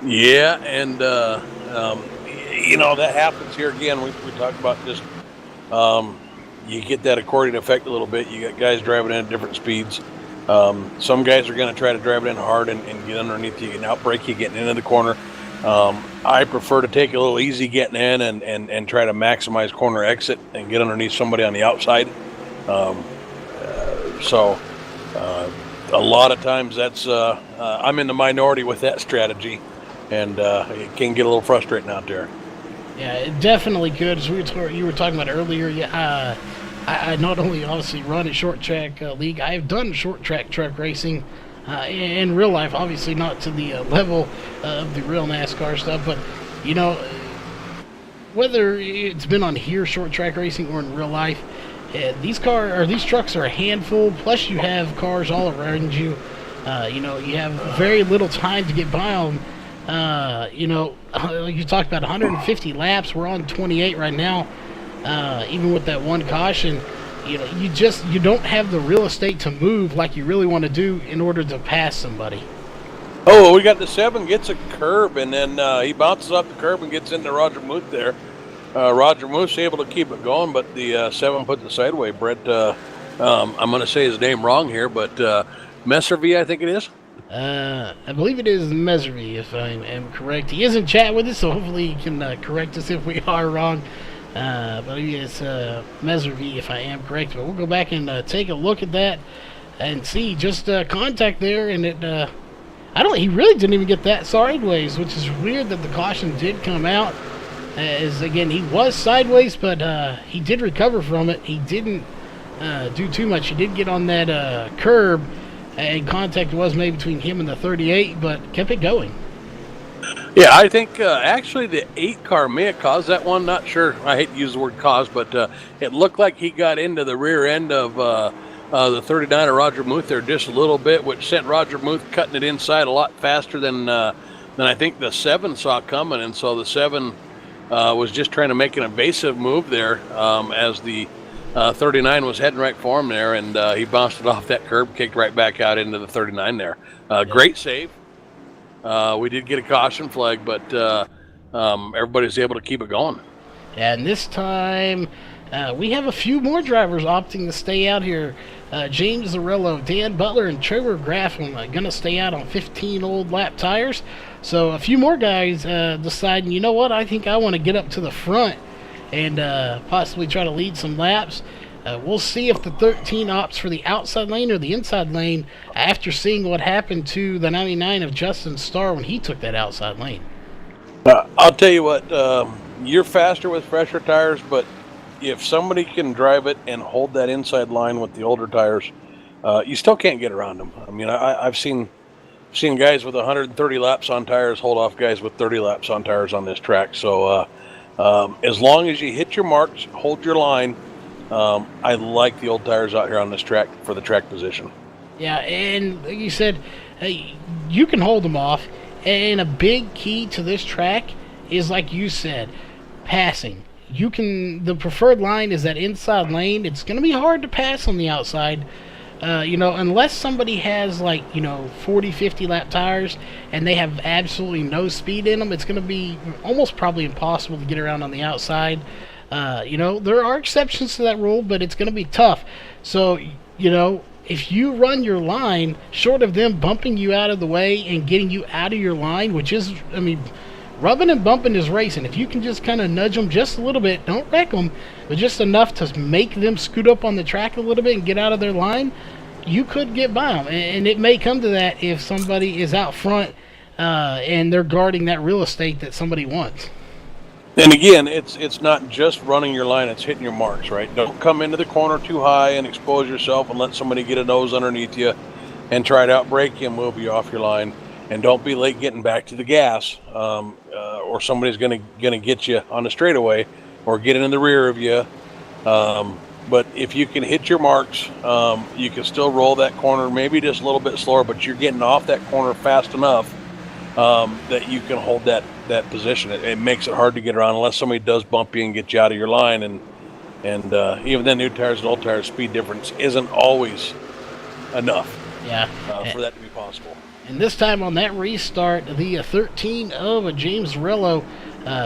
Yeah, and that happens here again. We talked about just you get that accordion effect a little bit. You got guys driving in at different speeds. Some guys are going to try to drive it in hard and get underneath you and outbrake you getting into the corner. I prefer to take a little easy getting in and try to maximize corner exit and get underneath somebody on the outside. So a lot of times that's I'm in the minority with that strategy, and it can get a little frustrating out there. Yeah, it definitely could. As you were talking about earlier, I not only obviously run a short track league, I have done short track truck racing in real life, obviously not to the level of the real NASCAR stuff, but whether it's been on here short track racing or in real life, these trucks are a handful. Plus, you have cars all around you. You have very little time to get by them. You talked about 150 laps. We're on 28 right now. Even with that one caution, you don't have the real estate to move like you really want to do in order to pass somebody. Oh, we got the 7 gets a curb, and then he bounces off the curb and gets into Roger Muth there. Roger Muth's able to keep it going, but the 7 puts it sideways. Brett, I'm going to say his name wrong here, but Messervy, I think it is. I believe it is Messervy, if I am correct. He is in chat with us, so hopefully he can correct us if we are wrong. I believe it's Messervy, if I am correct. But we'll go back and take a look at that and see. Just contact there, and it. He really didn't even get that sideways, which is weird that the caution did come out. As again, he was sideways, but he did recover from it. He didn't do too much. He did get on that curb, and contact was made between him and the 38, but kept it going. Yeah, I think actually the 8 car may have caused that one. Not sure. I hate to use the word cause, but it looked like he got into the rear end of the 39 of Roger Muth there just a little bit, which sent Roger Muth cutting it inside a lot faster than I think the 7 saw coming. And so the 7 was just trying to make an evasive move there as the 39 was heading right for him there, and he bounced it off that curb, kicked right back out into the 39 there. Great save. We did get a caution flag, but everybody's able to keep it going. And this time, we have a few more drivers opting to stay out here. James Zarello, Dan Butler, and Trevor Graffin are going to stay out on 15 old lap tires. So a few more guys deciding, you know what, I think I want to get up to the front and possibly try to lead some laps. We'll see if the 13 opts for the outside lane or the inside lane after seeing what happened to the 99 of Justin Starr when he took that outside lane. I'll tell you what, you're faster with fresher tires, but if somebody can drive it and hold that inside line with the older tires, you still can't get around them. I mean, I've seen guys with 130 laps on tires hold off guys with 30 laps on tires on this track. So as long as you hit your marks, hold your line, I like the old tires out here on this track for the track position. Yeah, and like you said, you can hold them off. And a big key to this track is, like you said, passing. The preferred line is that inside lane. It's going to be hard to pass on the outside. Unless somebody has 40, 50 lap tires and they have absolutely no speed in them, it's going to be almost probably impossible to get around on the outside. There are exceptions to that rule, but it's going to be tough. So, if you run your line, short of them bumping you out of the way and getting you out of your line, which is, rubbing and bumping is racing. If you can just kind of nudge them just a little bit, don't wreck them, but just enough to make them scoot up on the track a little bit and get out of their line, you could get by them. And it may come to that if somebody is out front and they're guarding that real estate that somebody wants. And again, it's not just running your line, it's hitting your marks, right? Don't come into the corner too high and expose yourself and let somebody get a nose underneath you and try to outbrake you and move you off your line. And don't be late getting back to the gas, or somebody's gonna get you on the straightaway or get in the rear of you. But if you can hit your marks, you can still roll that corner, maybe just a little bit slower, but you're getting off that corner fast enough that you can hold that position. It makes it hard to get around unless somebody does bump you and get you out of your line. And even then, new tires and old tires, speed difference isn't always enough for that to be possible. And this time on that restart, the 13 of James Rillo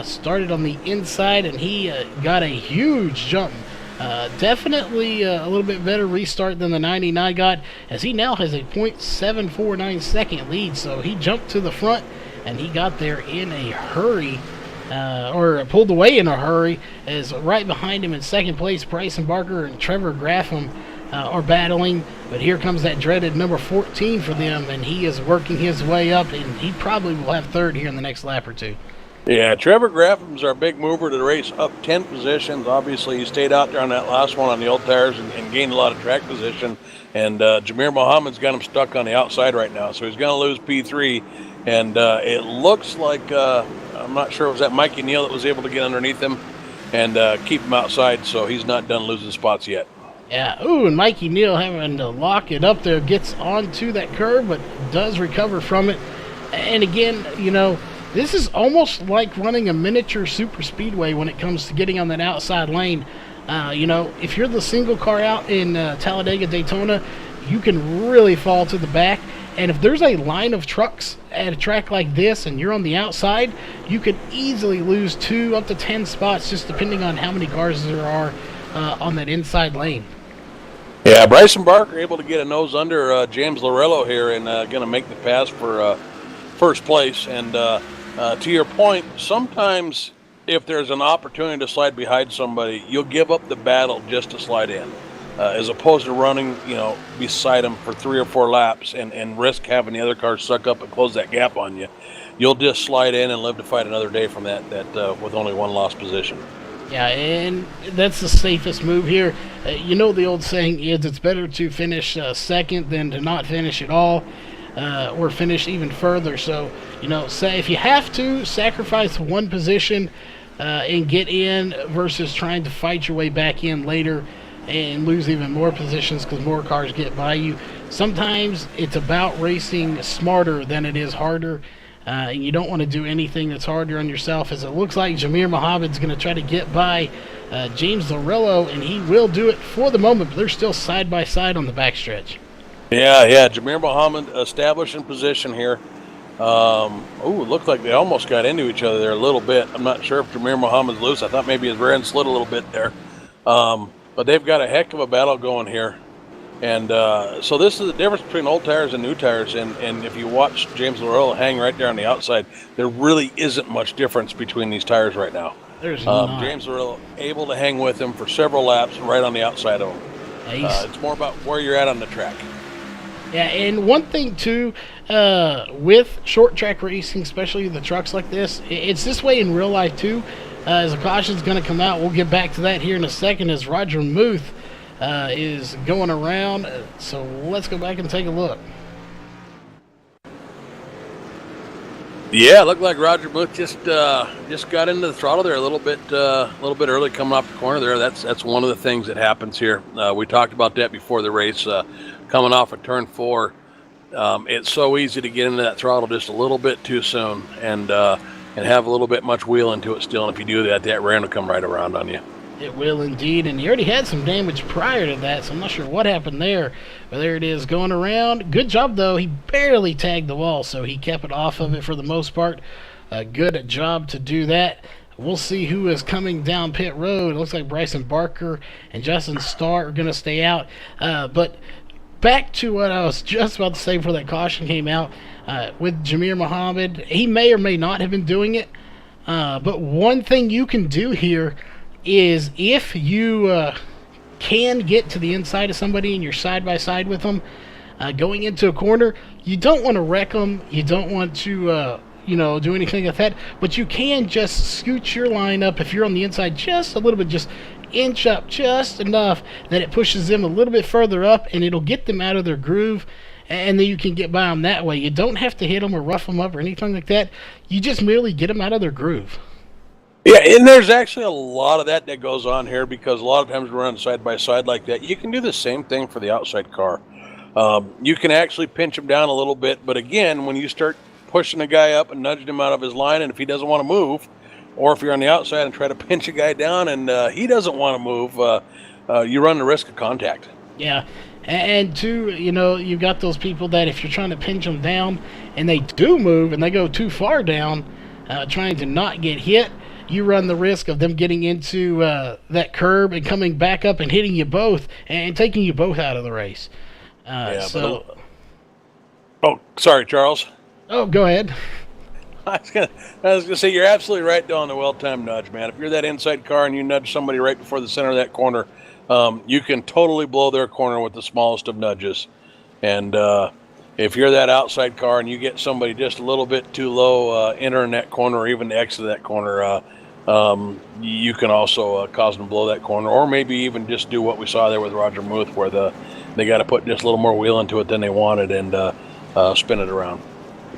started on the inside, and he got a huge jump. Definitely a little bit better restart than the 99 got, as he now has a .749 second lead. So he jumped to the front, and he got there in a hurry, or pulled away in a hurry, as right behind him in second place, Bryson Barker and Trevor Graffam are battling. But here comes that dreaded number 14 for them, and he is working his way up, and he probably will have third here in the next lap or two. Yeah, Trevor Graffam's our big mover to the race, up 10 positions. Obviously, he stayed out there on that last one on the old tires and gained a lot of track position. And Jameer Mohammed's got him stuck on the outside right now, so he's going to lose P3. And it looks like, I'm not sure, was that Mikey Neal that was able to get underneath him and keep him outside, so he's not done losing spots yet. Yeah, and Mikey Neal having to lock it up there, gets onto that curve, but does recover from it. And again, this is almost like running a miniature super speedway when it comes to getting on that outside lane. If you're the single car out in Talladega, Daytona, you can really fall to the back. And if there's a line of trucks at a track like this and you're on the outside, you could easily lose 2 up to 10 spots, just depending on how many cars there are on that inside lane. Yeah, Bryson Barker able to get a nose under James Lorello here and going to make the pass for first place. And to your point, sometimes if there's an opportunity to slide behind somebody, you'll give up the battle just to slide in, as opposed to running, beside them for 3 or 4 laps and risk having the other car suck up and close that gap on you. You'll just slide in and live to fight another day from that with only one lost position. Yeah, and that's the safest move here. The old saying is it's better to finish second than to not finish at all, or finish even further. So, say if you have to sacrifice one position and get in versus trying to fight your way back in later and lose even more positions because more cars get by you. Sometimes it's about racing smarter than it is harder. And you don't want to do anything that's harder on yourself, as it looks like Jameer Mohammed's going to try to get by James Lorello, and he will do it for the moment, but they're still side by side on the backstretch. Yeah, Jameer Mohammed establishing position here. It looked like they almost got into each other there a little bit. I'm not sure if Jameer Mohammed's loose. I thought maybe his rear end slid a little bit there. But they've got a heck of a battle going here. And so this is the difference between old tires and new tires. And if you watch James Lorello hang right there on the outside, there really isn't much difference between these tires right now. There's not. James Lorello able to hang with him for several laps right on the outside of him. It's more about where you're at on the track. Yeah, and one thing, too, with short track racing, especially the trucks like this, it's this way in real life, too. As a caution's going to come out, we'll get back to that here in a second as Roger Muth is going around. So let's go back and take a look. Yeah, it looked like Roger Muth just got into the throttle there a little bit early coming off the corner there. That's one of the things that happens here. We talked about that before the race. Coming off of turn 4, it's so easy to get into that throttle just a little bit too soon and have a little bit much wheel into it still. And if you do that, that rear end will come right around on you. It will indeed, and he already had some damage prior to that, so I'm not sure what happened there. But there it is, going around. Good job, though. He barely tagged the wall, so he kept it off of it for the most part. Good job to do that. We'll see who is coming down pit road. It looks like Bryson Barker and Justin Starr are going to stay out. But back to what I was just about to say before that caution came out, with Jamir Muhammad, he may or may not have been doing it. But one thing you can do here is if you can get to the inside of somebody and you're side by side with them, going into a corner, you don't want to wreck them. You don't want to, do anything like that. But you can just scoot your line up if you're on the inside just a little bit, just inch up just enough that it pushes them a little bit further up, and it'll get them out of their groove, and then you can get by them that way. You don't have to hit them or rough them up or anything like that. You just merely get them out of their groove. Yeah, and there's actually a lot of that goes on here, because a lot of times we're running side by side like that. You can do the same thing for the outside car. You can actually pinch him down a little bit, but again, when you start pushing a guy up and nudging him out of his line, and if he doesn't want to move, or if you're on the outside and try to pinch a guy down and he doesn't want to move, you run the risk of contact. Yeah, and two, you've got those people that if you're trying to pinch them down and they do move and they go too far down, trying to not get hit, you run the risk of them getting into that curb and coming back up and hitting you both and taking you both out of the race. Oh, sorry, Charles. Oh, go ahead. I was gonna say, you're absolutely right on the well-timed nudge, man. If you're that inside car and you nudge somebody right before the center of that corner, you can totally blow their corner with the smallest of nudges. And if you're that outside car and you get somebody just a little bit too low entering that corner, or even the exit of that corner, you can also cause them to blow that corner, or maybe even just do what we saw there with Roger Muth, where they got to put just a little more wheel into it than they wanted and spin it around.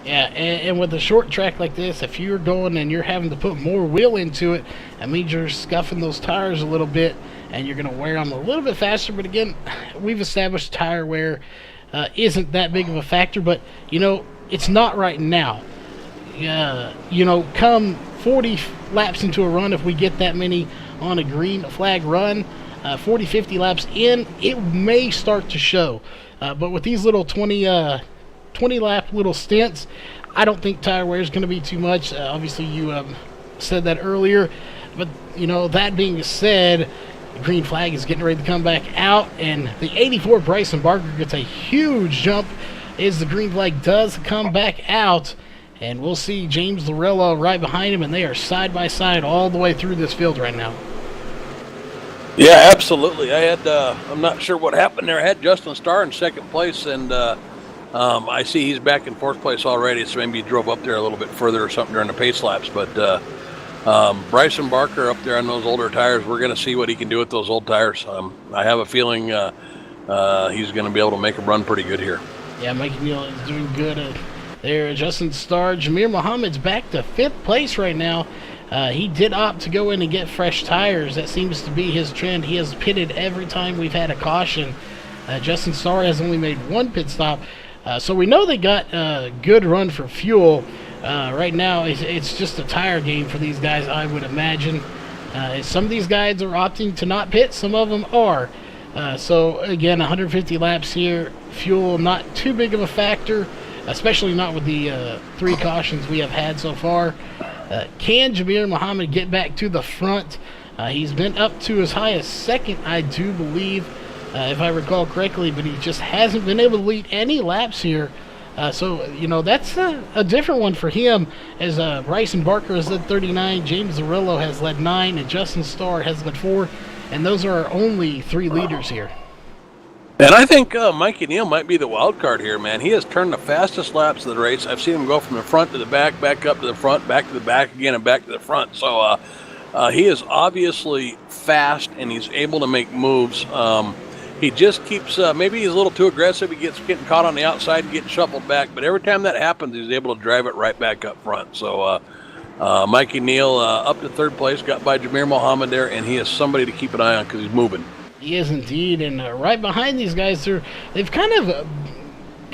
Yeah, and with a short track like this, if you're going and you're having to put more wheel into it, that means you're scuffing those tires a little bit, and you're going to wear them a little bit faster. But again, we've established tire wear isn't that big of a factor, but, it's not right now. Come 40 laps into a run, if we get that many on a green flag run, 40, 50 laps in, it may start to show. But with these little 20 lap little stints, I don't think tire wear is going to be too much. Obviously, you said that earlier. But, that being said, the green flag is getting ready to come back out, and the 84 Bryson Barker gets a huge jump as the green flag does come back out. And we'll see James Lorello right behind him, and they are side by side all the way through this field right now. Yeah, absolutely. I'm not sure what happened there. I had Justin Starr in second place, and I see he's back in fourth place already, so maybe he drove up there a little bit further or something during the pace laps. But Bryson Barker up there on those older tires, we're going to see what he can do with those old tires. I have a feeling he's going to be able to make a run pretty good here. Yeah, Mike Neal is doing good there. Justin Starr. Jamir Muhammad's back to fifth place right now. He did opt to go in and get fresh tires. That seems to be his trend. He has pitted every time we've had a caution. Justin Starr has only made one pit stop. So we know they got a good run for fuel. Right now, it's just a tire game for these guys, I would imagine. Some of these guys are opting to not pit. Some of them are. So, again, 150 laps here. Fuel not too big of a factor, especially not with the 3 cautions we have had so far. Can Jamir Muhammad get back to the front? He's been up to as high as second, I do believe, if I recall correctly, but he just hasn't been able to lead any laps here. So, that's a different one for him, as Bryson Barker has led 39, James Zarrillo has led 9, and Justin Starr has led 4, and those are our only 3 leaders here. And I think Mikey Neal might be the wild card here, man. He has turned the fastest laps of the race. I've seen him go from the front to the back up to the front, back to the back again, and back to the front. So he is obviously fast, and he's able to make moves. He just keeps, maybe he's a little too aggressive. He gets getting caught on the outside and getting shuffled back. But every time that happens, he's able to drive it right back up front. So Mikey Neal up to third place, got by Jamir Muhammad there, and he is somebody to keep an eye on because he's moving. He is indeed, and right behind these guys, they've kind of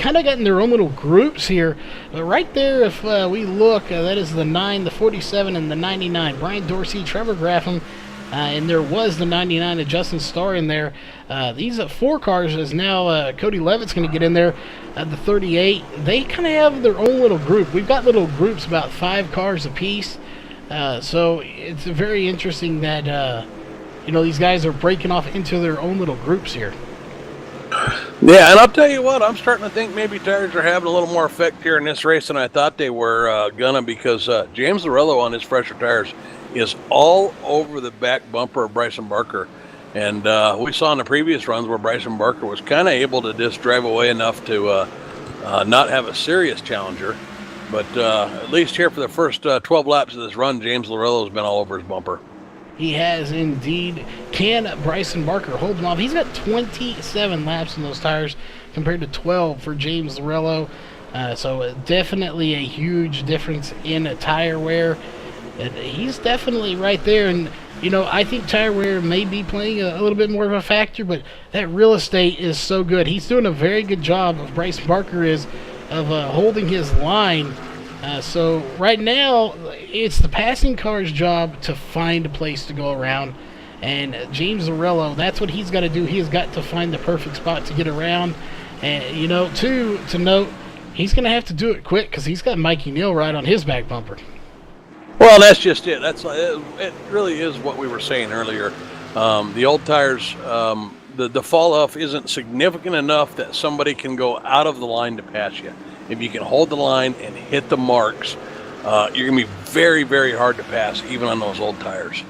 kind of got in their own little groups here. Right there, if we look, that is the 9, the 47, and the 99. Brian Dorsey, Trevor Graham, and there was the 99 of Justin Starr in there. These 4 cars is now Cody Levitt's going to get in there. The 38, they kind of have their own little group. We've got little groups about 5 cars apiece. So it's very interesting that these guys are breaking off into their own little groups here. Yeah, and I'll tell you what, I'm starting to think maybe tires are having a little more effect here in this race than I thought they were gonna, because James Lorello on his fresher tires is all over the back bumper of Bryson Barker. And we saw in the previous runs where Bryson Barker was kind of able to just drive away enough to not have a serious challenger. But at least here for the first 12 laps of this run, James Lorello's been all over his bumper. He has indeed. Can Bryson Barker hold him off? He's got 27 laps in those tires compared to 12 for James Lorello. So definitely a huge difference in tire wear. And he's definitely right there. And, I think tire wear may be playing a little bit more of a factor, but that real estate is so good. He's doing a very good job, of Bryson Barker is, of holding his line. So right now, it's the passing car's job to find a place to go around. And James Lorello, that's what he's got to do. He has got to find the perfect spot to get around. And, to note, he's going to have to do it quick because he's got Mikey Neal right on his back bumper. Well, that's just it. It really is what we were saying earlier. The old tires, the fall off isn't significant enough that somebody can go out of the line to pass you. If you can hold the line and hit the marks, you're going to be very, very hard to pass, even on those old tires.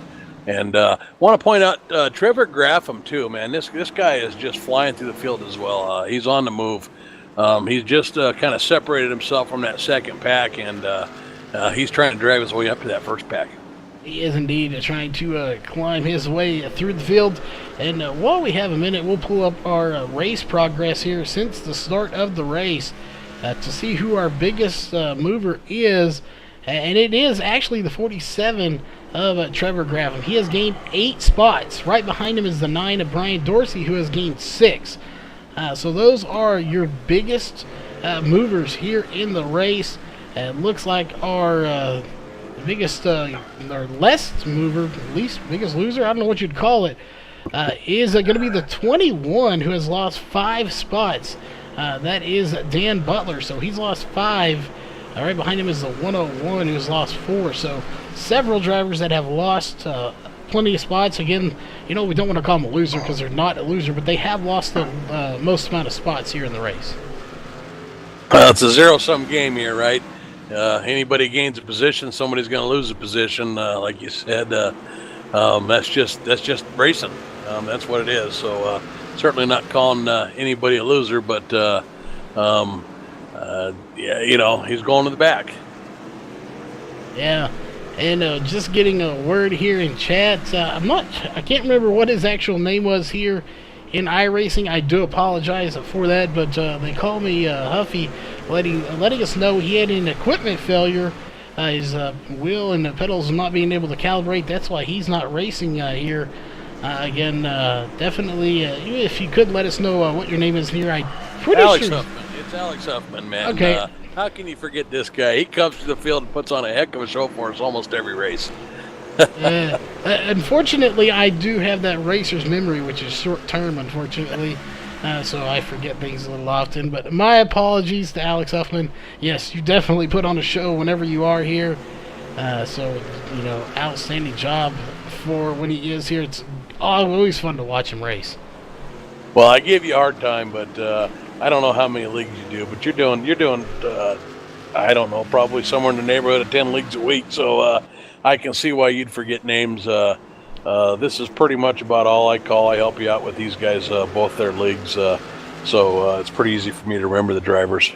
And want to point out Trevor Graham, too, man. This guy is just flying through the field as well. He's on the move. He's just kind of separated himself from that second pack, and he's trying to drag his way up to that first pack. He is indeed trying to climb his way through the field. And while we have a minute, we'll pull up our race progress here since the start of the race. To see who our biggest mover is, and it is actually the 47 of Trevor Graham. He has gained 8 spots. Right behind him is the 9 of Brian Dorsey, who has gained 6. So those are your biggest movers here in the race. It looks like our biggest, our least mover, biggest loser, I don't know what you'd call it, is going to be the 21, who has lost 5 spots. That is Dan Butler, so he's lost 5. Right behind him is the 101, who's lost 4. So several drivers that have lost plenty of spots. Again, we don't want to call them a loser because they're not a loser, but they have lost the most amount of spots here in the race. It's a zero-sum game here, right? Anybody gains a position, somebody's going to lose a position. Like you said, that's just racing. That's what it is. So certainly not calling anybody a loser, but he's going to the back. Yeah, and just getting a word here in chat. I can't remember what his actual name was here in iRacing. I do apologize for that, but they call me Huffy, letting us know he had an equipment failure. His wheel and the pedals not being able to calibrate. That's why he's not racing here. Again, definitely, if you could let us know what your name is here. I'm pretty Alex sure. Huffman. It's Alex Huffman, man. Okay. How can you forget this guy? He comes to the field and puts on a heck of a show for us almost every race. Unfortunately, I do have that racer's memory, which is short term, unfortunately. So I forget things a little often. But my apologies to Alex Huffman. Yes, you definitely put on a show whenever you are here. So, outstanding job for when he is here. It's always fun to watch him race. Well, I give you a hard time, but I don't know how many leagues you do, but you're doing I don't know, probably somewhere in the neighborhood of 10 leagues a week. So I can see why you'd forget names. This is pretty much about all I call. I help you out with these guys, both their leagues. So it's pretty easy for me to remember the drivers.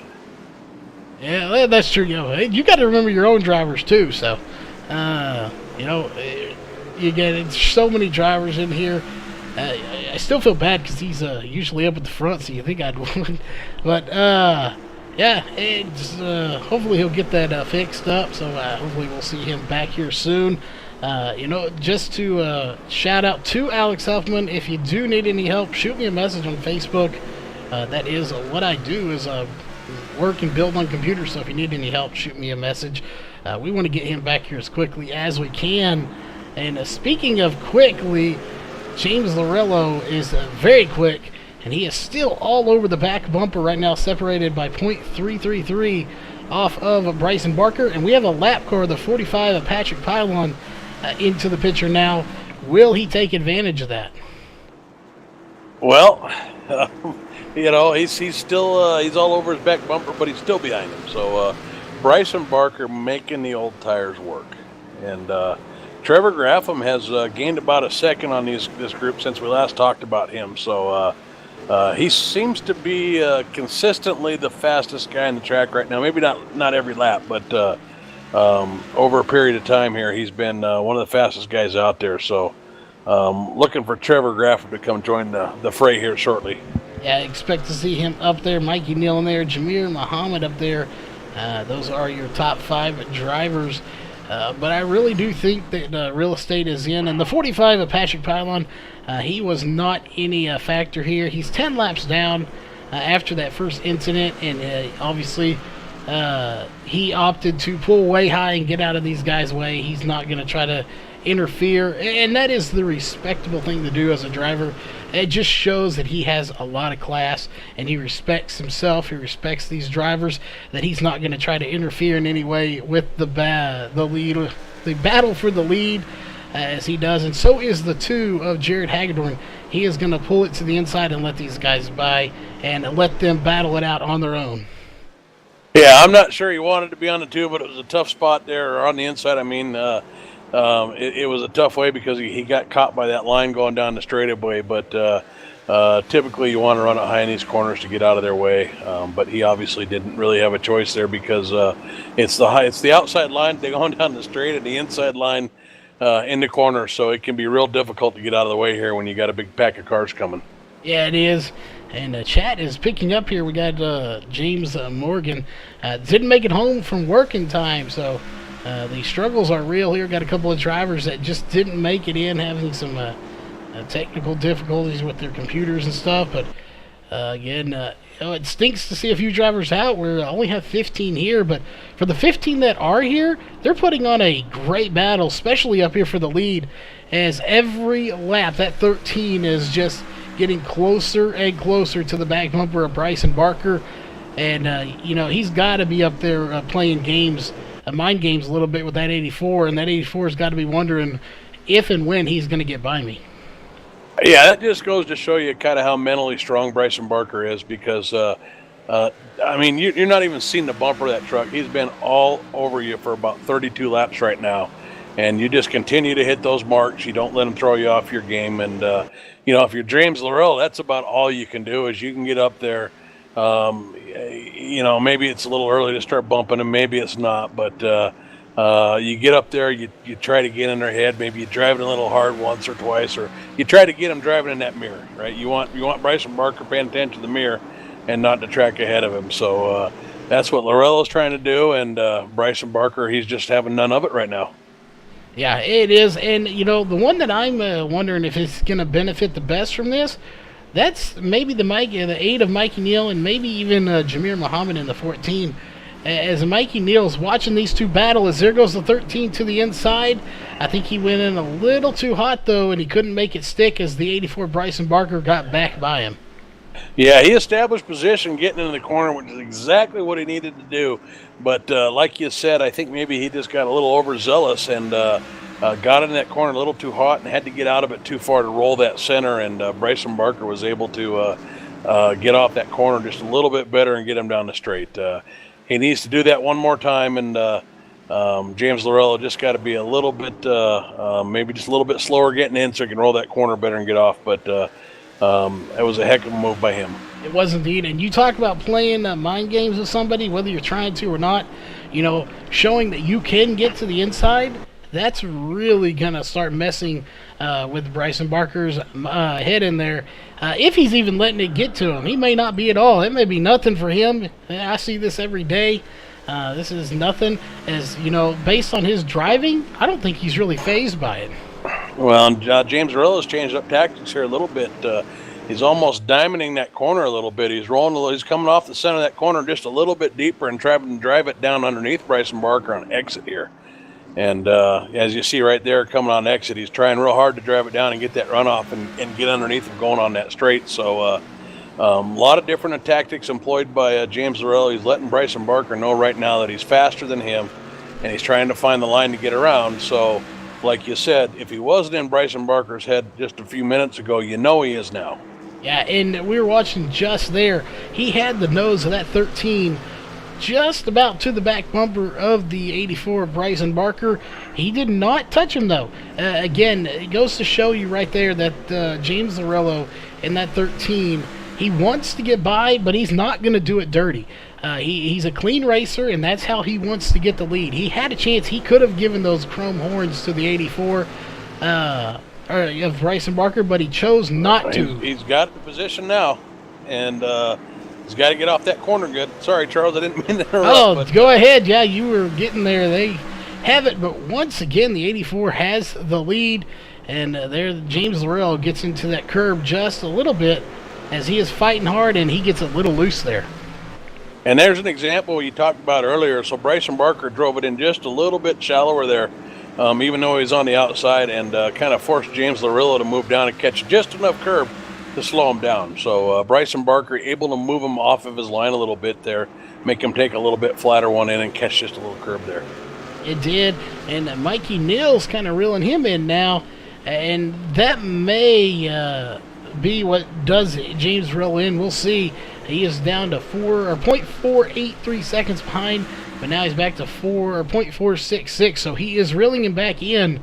Yeah, that's true. You got to remember your own drivers too. So, you get so many drivers in here. I still feel bad because he's usually up at the front, so you think I'd win. But, hopefully he'll get that fixed up, so hopefully we'll see him back here soon. Just to shout out to Alex Huffman, if you do need any help, shoot me a message on Facebook. That is what I do, is work and build on computers, so if you need any help, shoot me a message. We want to get him back here as quickly as we can. And speaking of quickly, James Lorello is very quick, and he is still all over the back bumper right now, separated by .333 off of Bryson Barker. And we have a lap car, the 45 of Patrick Pylon, into the picture now. Will he take advantage of that? Well, he's still he's all over his back bumper, but he's still behind him. So Bryson Barker making the old tires work, and Trevor Graffam has gained about a second on this group since we last talked about him. So he seems to be consistently the fastest guy on the track right now. Maybe not every lap, but over a period of time here, he's been one of the fastest guys out there. So looking for Trevor Graffam to come join the fray here shortly. Yeah, I expect to see him up there. Mikey Neal in there, Jameer Muhammad up there. Those are your top 5 drivers. But I really do think that real estate is in. And the 45 of Patrick Pylon, he was not any factor here. He's 10 laps down after that first incident. And obviously he opted to pull way high and get out of these guys' way. He's not going to try to interfere. And that is the respectable thing to do as a driver. It just shows that he has a lot of class, and he respects himself. He respects these drivers, that he's not going to try to interfere in any way with the lead, the battle for the lead, as he does. And so is the 2 of Jared Hagedorn. He is going to pull it to the inside and let these guys by and let them battle it out on their own. Yeah, I'm not sure he wanted to be on the 2, but it was a tough spot there, or on the inside. I mean, it was a tough way because he got caught by that line going down the straightaway, but typically you want to run it high in these corners to get out of their way, but he obviously didn't really have a choice there because it's the outside line they're going down the straight and the inside line in the corner, so it can be real difficult to get out of the way here when you got a big pack of cars coming. Yeah, it is. And chat is picking up here. We got James Morgan. Didn't make it home from work in time, so the struggles are real here. Got a couple of drivers that just didn't make it in, having some technical difficulties with their computers and stuff. But again, it stinks to see a few drivers out. We only have 15 here, but for the 15 that are here, they're putting on a great battle, especially up here for the lead, as every lap, that 13 is just getting closer and closer to the back bumper of Bryson Barker. And, he's got to be up there playing games, mind games a little bit with that 84, and that 84 has got to be wondering if and when he's going to get by me. Yeah, that just goes to show you kind of how mentally strong Bryson Barker is because, you're not even seeing the bumper of that truck. He's been all over you for about 32 laps right now, and you just continue to hit those marks. You don't let him throw you off your game, and, if you're James Laurel, that's about all you can do is you can get up there. Maybe it's a little early to start bumping him, maybe it's not, but you get up there, you try to get in their head, maybe you drive it a little hard once or twice, or you try to get him driving in that mirror, right? You want Bryson Barker paying attention to the mirror and not the track ahead of him. So that's what Laurel's trying to do, and Bryson Barker, he's just having none of it right now. Yeah, it is. And, the one that I'm wondering if it's going to benefit the best from this, that's maybe the 8 of Mikey Neal, and maybe even Jameer Muhammad in the 14. As Mikey Neal's watching these two battle, as there goes the 13 to the inside. I think he went in a little too hot, though, and he couldn't make it stick as the 84 Bryson Barker got back by him. Yeah, he established position getting into the corner, which is exactly what he needed to do. But like you said, I think maybe he just got a little overzealous and got in that corner a little too hot and had to get out of it too far to roll that center. And Bryson Barker was able to get off that corner just a little bit better and get him down the straight. He needs to do that one more time, and James Laurello just got to be a little bit, maybe just a little bit slower getting in so he can roll that corner better and get off. But that was a heck of a move by him. It was indeed. And you talk about playing mind games with somebody, whether you're trying to or not, showing that you can get to the inside, that's really going to start messing with Bryson Barker's head in there. If he's even letting it get to him, he may not be at all. It may be nothing for him. I see this every day. This is nothing. As, based on his driving, I don't think he's really fazed by it. Well, James Laurello's changed up tactics here a little bit. he's almost diamonding that corner a little bit. He's rolling a little, he's coming off the center of that corner just a little bit deeper and trying to drive it down underneath Bryson Barker on exit here. And as you see right there coming on exit, he's trying real hard to drive it down and get that runoff and get underneath him going on that straight. So a lot of different tactics employed by James Lorello. He's letting Bryson Barker know right now that he's faster than him, and he's trying to find the line to get around. So like you said, if he wasn't in Bryson Barker's head just a few minutes ago, you know he is now. Yeah, and we were watching just there. He had the nose of that 13 just about to the back bumper of the 84 Bryson Barker. He did not touch him, though. Again, it goes to show you right there that James Lorello in that 13, he wants to get by, but he's not going to do it dirty. He's a clean racer, and that's how he wants to get the lead. He had a chance. He could have given those chrome horns to the 84 of Bryson Barker, but he chose not to. He's got the position now, and he's got to get off that corner good. Sorry, Charles, I didn't mean to interrupt. Oh, go ahead. Yeah, you were getting there. They have it, but once again, the 84 has the lead, and there James Lorello gets into that curb just a little bit as he is fighting hard, and he gets a little loose there. And there's an example you talked about earlier. So Bryson Barker drove it in just a little bit shallower there, even though he's on the outside, and kind of forced James Lorello to move down and catch just enough curb to slow him down. So Bryson Barker able to move him off of his line a little bit there, make him take a little bit flatter one in and catch just a little curb there. It did, and Mikey Neal's kind of reeling him in now, and that may be what does James Lorello in. We'll see. He is down to 0.483 seconds behind, but now he's back to 0.466, so he is reeling him back in,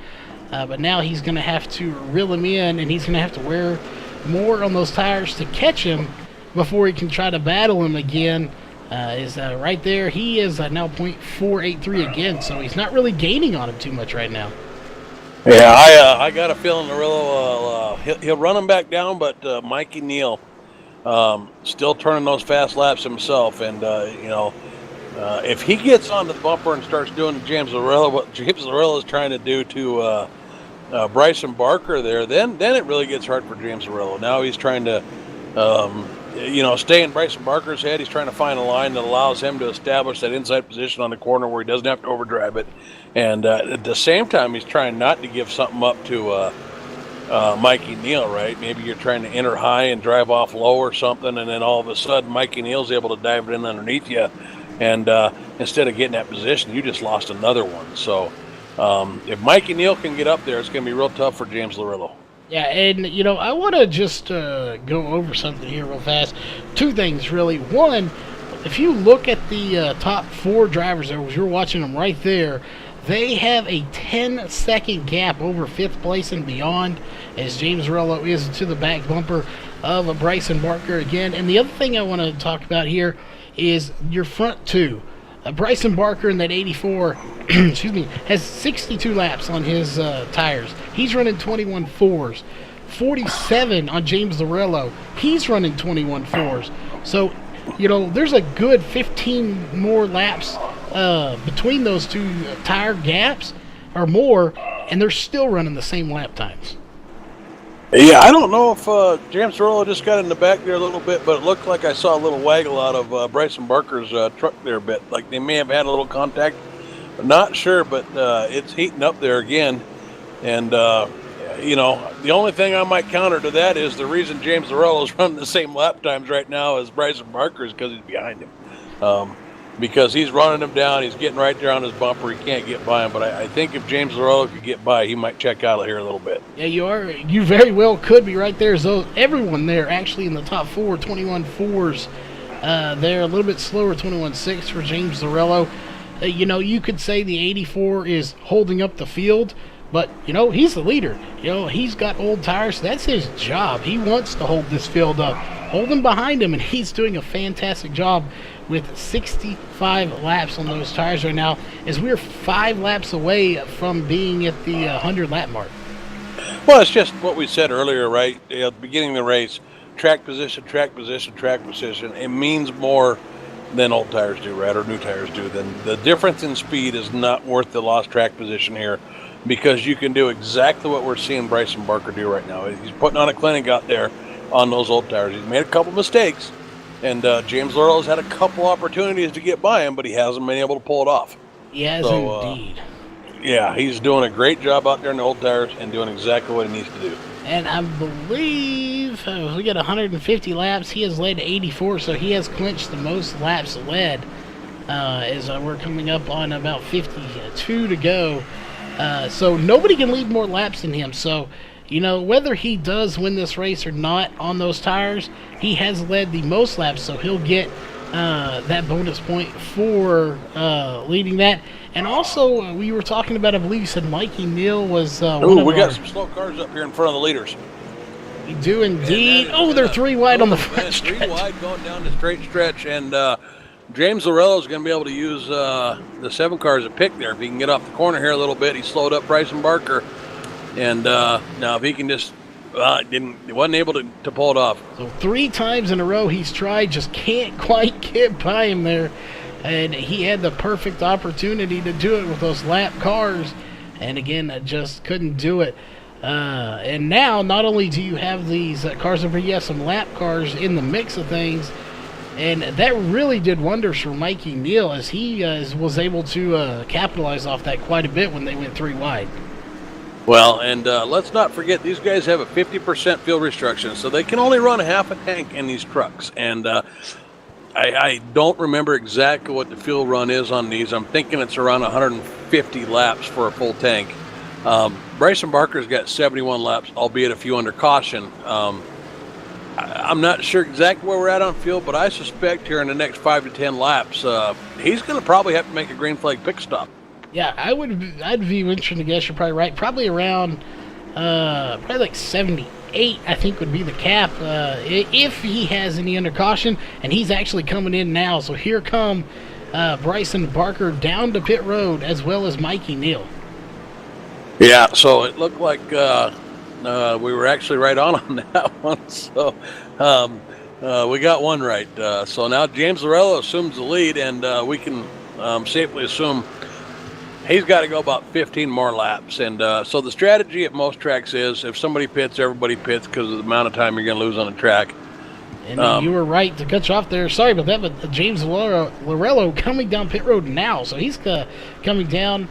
but now he's going to have to reel him in, and he's going to have to wear more on those tires to catch him before he can try to battle him again. Right there, he is now 0.483 again, so he's not really gaining on him too much right now. Yeah, I got a feeling Lorello, he'll run him back down, but Mikey Neal still turning those fast laps himself, and if he gets onto the bumper and starts doing James Lorello, what James Lorello is trying to do to Bryson Barker there, then it really gets hard for James Lorello. Now he's trying to stay in Bryson Barker's head. He's trying to find a line that allows him to establish that inside position on the corner where he doesn't have to overdrive it, and at the same time he's trying not to give something up to Mikey Neal, right? Maybe you're trying to enter high and drive off low or something, and then all of a sudden Mikey Neal's able to dive it in underneath you, and instead of getting that position, you just lost another one. So if Mikey Neal can get up there, it's going to be real tough for James Lorello. Yeah, and, I want to just go over something here real fast. Two things, really. One, if you look at the top four drivers there, as you're watching them right there, they have a 10-second gap over fifth place and beyond, as James Lorello is to the back bumper of Bryson Barker again. And the other thing I want to talk about here is your front two. Bryson Barker in that 84 has 62 laps on his tires. He's running 21 fours. 47 on James Lorello. He's running 21 fours. So, there's a good 15 more laps between those two tire gaps or more, and they're still running the same lap times. Yeah, I don't know if James Lorello just got in the back there a little bit, but it looked like I saw a little waggle out of Bryson Barker's truck there a bit. Like they may have had a little contact. I'm not sure, but it's heating up there again. And, the only thing I might counter to that is the reason James Lorello's running the same lap times right now as Bryson Barker is because he's behind him. Because he's running him down, he's getting right there on his bumper, he can't get by him. But I think if James Lorello could get by, he might check out of here a little bit. Yeah, you very well could be right there. So everyone there actually in the top four, 21 fours. They're a little bit slower, 21.6 for James Lorello. You could say the 84 is holding up the field, but, he's the leader. He's got old tires. That's his job. He wants to hold this field up. Hold him behind him, and he's doing a fantastic job with 65 laps on those tires right now, as we're 5 laps away from being at the 100-lap mark. Well, it's just what we said earlier, right? At the beginning of the race, track position, track position, track position. It means more than old tires do, right, or new tires do. Then the difference in speed is not worth the lost track position here, because you can do exactly what we're seeing Bryson Barker do right now. He's putting on a clinic out there, on those old tires. He's made a couple mistakes, and James Laurel's had a couple opportunities to get by him, but he hasn't been able to pull it off. He has indeed. Yeah, he's doing a great job out there in the old tires and doing exactly what he needs to do. And I believe we got 150 laps. He has led 84, so he has clinched the most laps led. As we're coming up on about 52 to go. So nobody can lead more laps than him. So, you know, whether he does win this race or not on those tires, he has led the most laps, so he'll get that bonus point for leading that. And also, we were talking about, I believe you said Mikey Neal was we got some slow cars up here in front of the leaders. We do indeed. They're 3 wide on the front stretch. 3 wide going down the straight stretch, and James Laurel is going to be able to use the 7 car as a pick there. If he can get off the corner here a little bit, he slowed up Bryson Barker. And now if he can just, he wasn't able to pull it off. So 3 times in a row he's tried, just can't quite get by him there. And he had the perfect opportunity to do it with those lap cars. And again, just couldn't do it. And now, not only do you have these cars over, you have some lap cars in the mix of things. And that really did wonders for Mikey Neal, as he was able to capitalize off that quite a bit when they went 3 wide. Well, and let's not forget, these guys have a 50% fuel restriction, so they can only run a half a tank in these trucks. And I don't remember exactly what the fuel run is on these. I'm thinking it's around 150 laps for a full tank. Bryson Barker's got 71 laps, albeit a few under caution. I'm not sure exactly where we're at on fuel, but I suspect here in the next 5 to 10 laps, he's going to probably have to make a green flag pit stop. Yeah, I'd be venturing to guess you're probably right. Probably around, probably like 78, I think would be the cap, if he has any under caution, and he's actually coming in now. So here come Bryson Barker down to pit road, as well as Mikey Neal. Yeah, so it looked like we were actually right on that one. So we got one right. So now James Laurel assumes the lead, and we can safely assume he's got to go about 15 more laps. And so the strategy at most tracks is if somebody pits, everybody pits because of the amount of time you're going to lose on the track. And you were right to cut you off there. Sorry about that, but James Laurello coming down pit road now. So he's coming down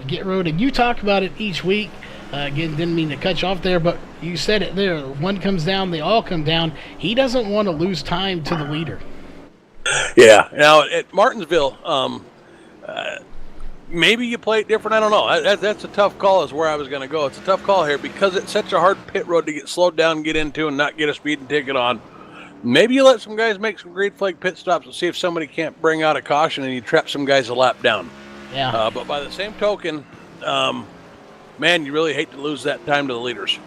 get road. And you talk about it each week. Again, didn't mean to cut you off there, but you said it there. One comes down, they all come down. He doesn't want to lose time to the leader. Yeah. Now, at Martinsville, maybe you play it different. I don't know. That's a tough call is where I was going to go. It's a tough call here because it's such a hard pit road to get slowed down and get into and not get a speeding ticket on. Maybe you let some guys make some green flag pit stops and see if somebody can't bring out a caution and you trap some guys a lap down. Yeah. But by the same token, man, you really hate to lose that time to the leaders.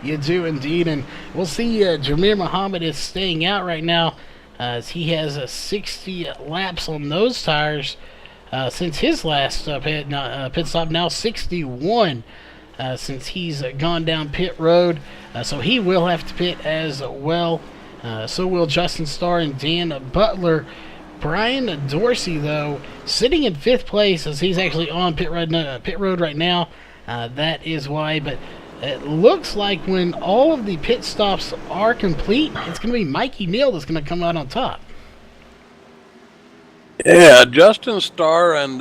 You do indeed, and we'll see. Jameer Muhammad is staying out right now as he has 60 laps on those tires since his last pit stop. Now 61 since he's gone down pit road, so he will have to pit as well. So will Justin Starr and Dan Butler. Brian Dorsey, though, sitting in 5th place as he's actually on pit road right now. That is why, but it looks like when all of the pit stops are complete, it's going to be Mikey Neal that's going to come out on top. Yeah, Justin Starr and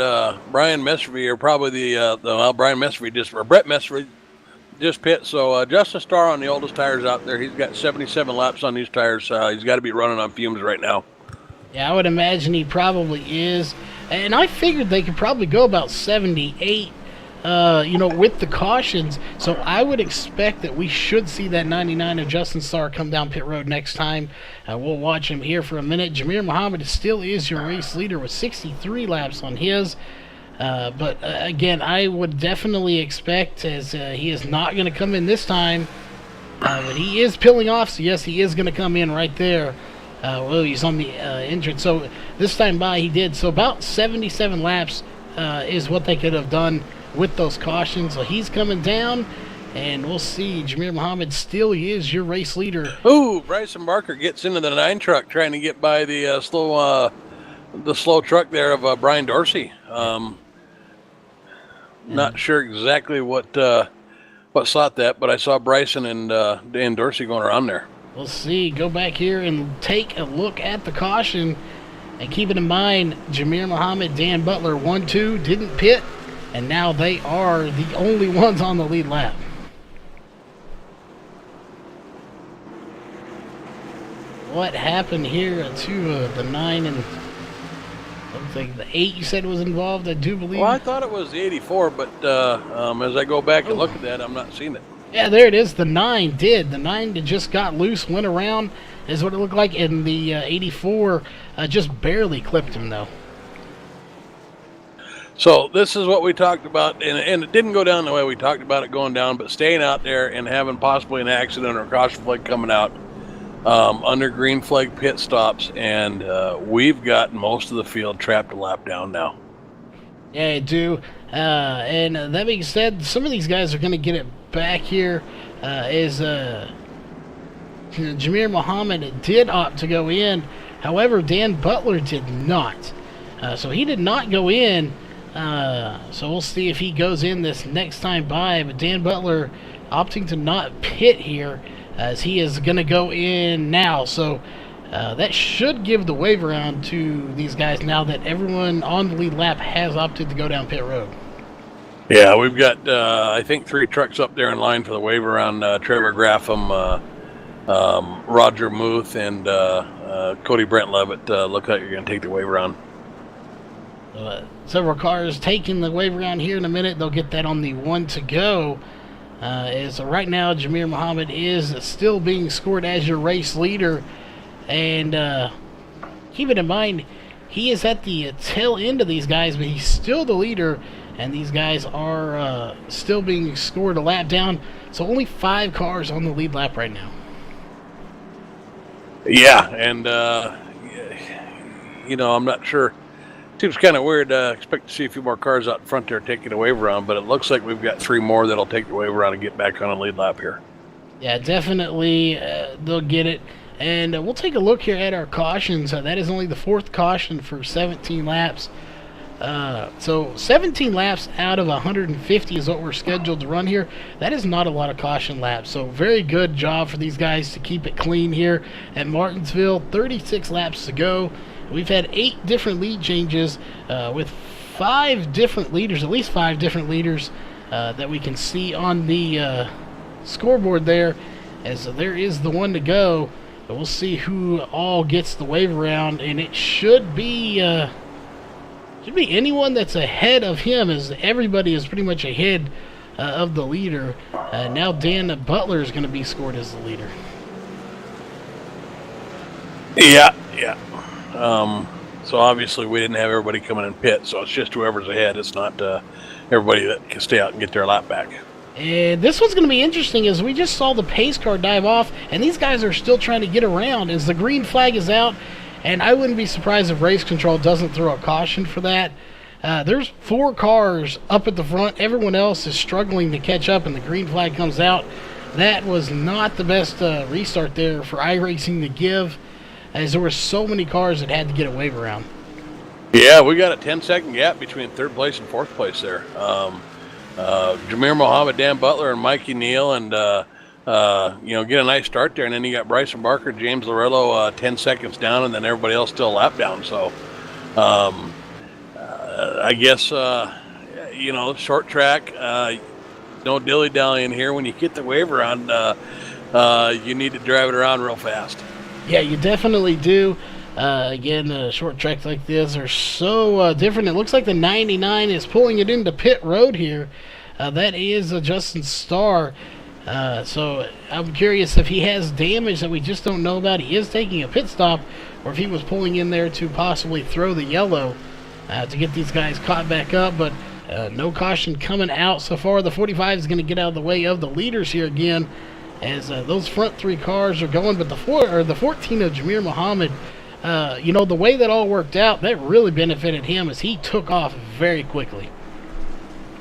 Brian Messervy are probably Brian Messervy or Brett Messervy just pit. So Justin Starr on the oldest tires out there, he's got 77 laps on these tires. He's got to be running on fumes right now. Yeah, I would imagine he probably is. And I figured they could probably go about 78. With the cautions. So I would expect that we should see that 99 of Justin Starr come down pit road next time. We'll watch him here for a minute. Jameer Muhammad still is your race leader with 63 laps on his. But again, I would definitely expect, as he is not going to come in this time, but he is peeling off. So yes, he is going to come in right there. He's on the entrance. So this time by he did. So about 77 laps is what they could have done with those cautions. So he's coming down, and we'll see. Jameer Muhammad still is your race leader. Ooh, Bryson Barker gets into the 9 truck trying to get by the slow truck there of Brian Dorsey. Not sure exactly what thought that, but I saw Bryson and Dan Dorsey going around there. We'll see. Go back here and take a look at the caution. And keep it in mind, Jameer Muhammad, Dan Butler, 1-2, didn't pit. And now they are the only ones on the lead lap. What happened here to the 9 and looks like the 8 you said was involved, I do believe? Well, I thought it was the 84, but as I go back and look at that, I'm not seeing it. Yeah, there it is. The 9 did. The 9 that just got loose, went around, is what it looked like. And the 84 just barely clipped him, though. So this is what we talked about, and it didn't go down the way we talked about it going down, but staying out there and having possibly an accident or a caution flag coming out under green flag pit stops, and we've got most of the field trapped a lap down now. Yeah, I do. And that being said, some of these guys are going to get it back here as Jameer Muhammad did opt to go in. However, Dan Butler did not. So he did not go in. So we'll see if he goes in this next time by. But Dan Butler opting to not pit here as he is going to go in now. So that should give the wave around to these guys now that everyone on the lead lap has opted to go down pit road. Yeah, we've got, I think, 3 trucks up there in line for the wave around. Trevor Graffam, Roger Muth, and Cody Brent Levitt look like you're going to take the wave around. Several cars taking the wave around here in a minute. They'll get that on the 1 to go. As right now, Jameer Muhammad is still being scored as your race leader. And keep it in mind, he is at the tail end of these guys, but he's still the leader. And these guys are still being scored a lap down. So only 5 cars on the lead lap right now. Yeah, and, I'm not sure. Seems kind of weird. Expect to see a few more cars out in front there taking the wave around, but it looks like we've got 3 more that'll take the wave around and get back on a lead lap here. Yeah, definitely they'll get it. And we'll take a look here at our cautions. That is only the 4th caution for 17 laps. So 17 laps out of 150 is what we're scheduled to run here. That is not a lot of caution laps. So very good job for these guys to keep it clean here at Martinsville. 36 laps to go. We've had 8 different lead changes with 5 different leaders, at least 5 different leaders that we can see on the scoreboard there, as there is the 1 to go. But we'll see who all gets the wave around, and it should be anyone that's ahead of him, as everybody is pretty much ahead of the leader. Now Dan Butler is going to be scored as the leader. Yeah. So obviously we didn't have everybody coming in pit, so it's just whoever's ahead. It's not everybody that can stay out and get their lap back. And this one's going to be interesting, as we just saw the pace car dive off, and these guys are still trying to get around as the green flag is out. And I wouldn't be surprised if race control doesn't throw a caution for that. There's 4 cars up at the front. Everyone else is struggling to catch up, and the green flag comes out. That was not the best restart there for iRacing to give, as there were so many cars that had to get a wave around. Yeah, we got a 10-second gap between 3rd place and 4th place there. Jameer Muhammad, Dan Butler, and Mikey Neal, and get a nice start there, and then you got Bryson Barker, James Larillo 10 seconds down, and then everybody else still a lap down. So I guess short track, no dilly-dallying here. When you get the wave around, you need to drive it around real fast. Yeah, you definitely do. Again, short tracks like this are so different. It looks like the 99 is pulling it into pit road here. That is Justin Starr. So I'm curious if he has damage that we just don't know about. He is taking a pit stop, or if he was pulling in there to possibly throw the yellow to get these guys caught back up. But no caution coming out so far. The 45 is going to get out of the way of the leaders here again, as those front 3 cars are going. But the 14 of Jameer Muhammad, the way that all worked out, that really benefited him, as he took off very quickly.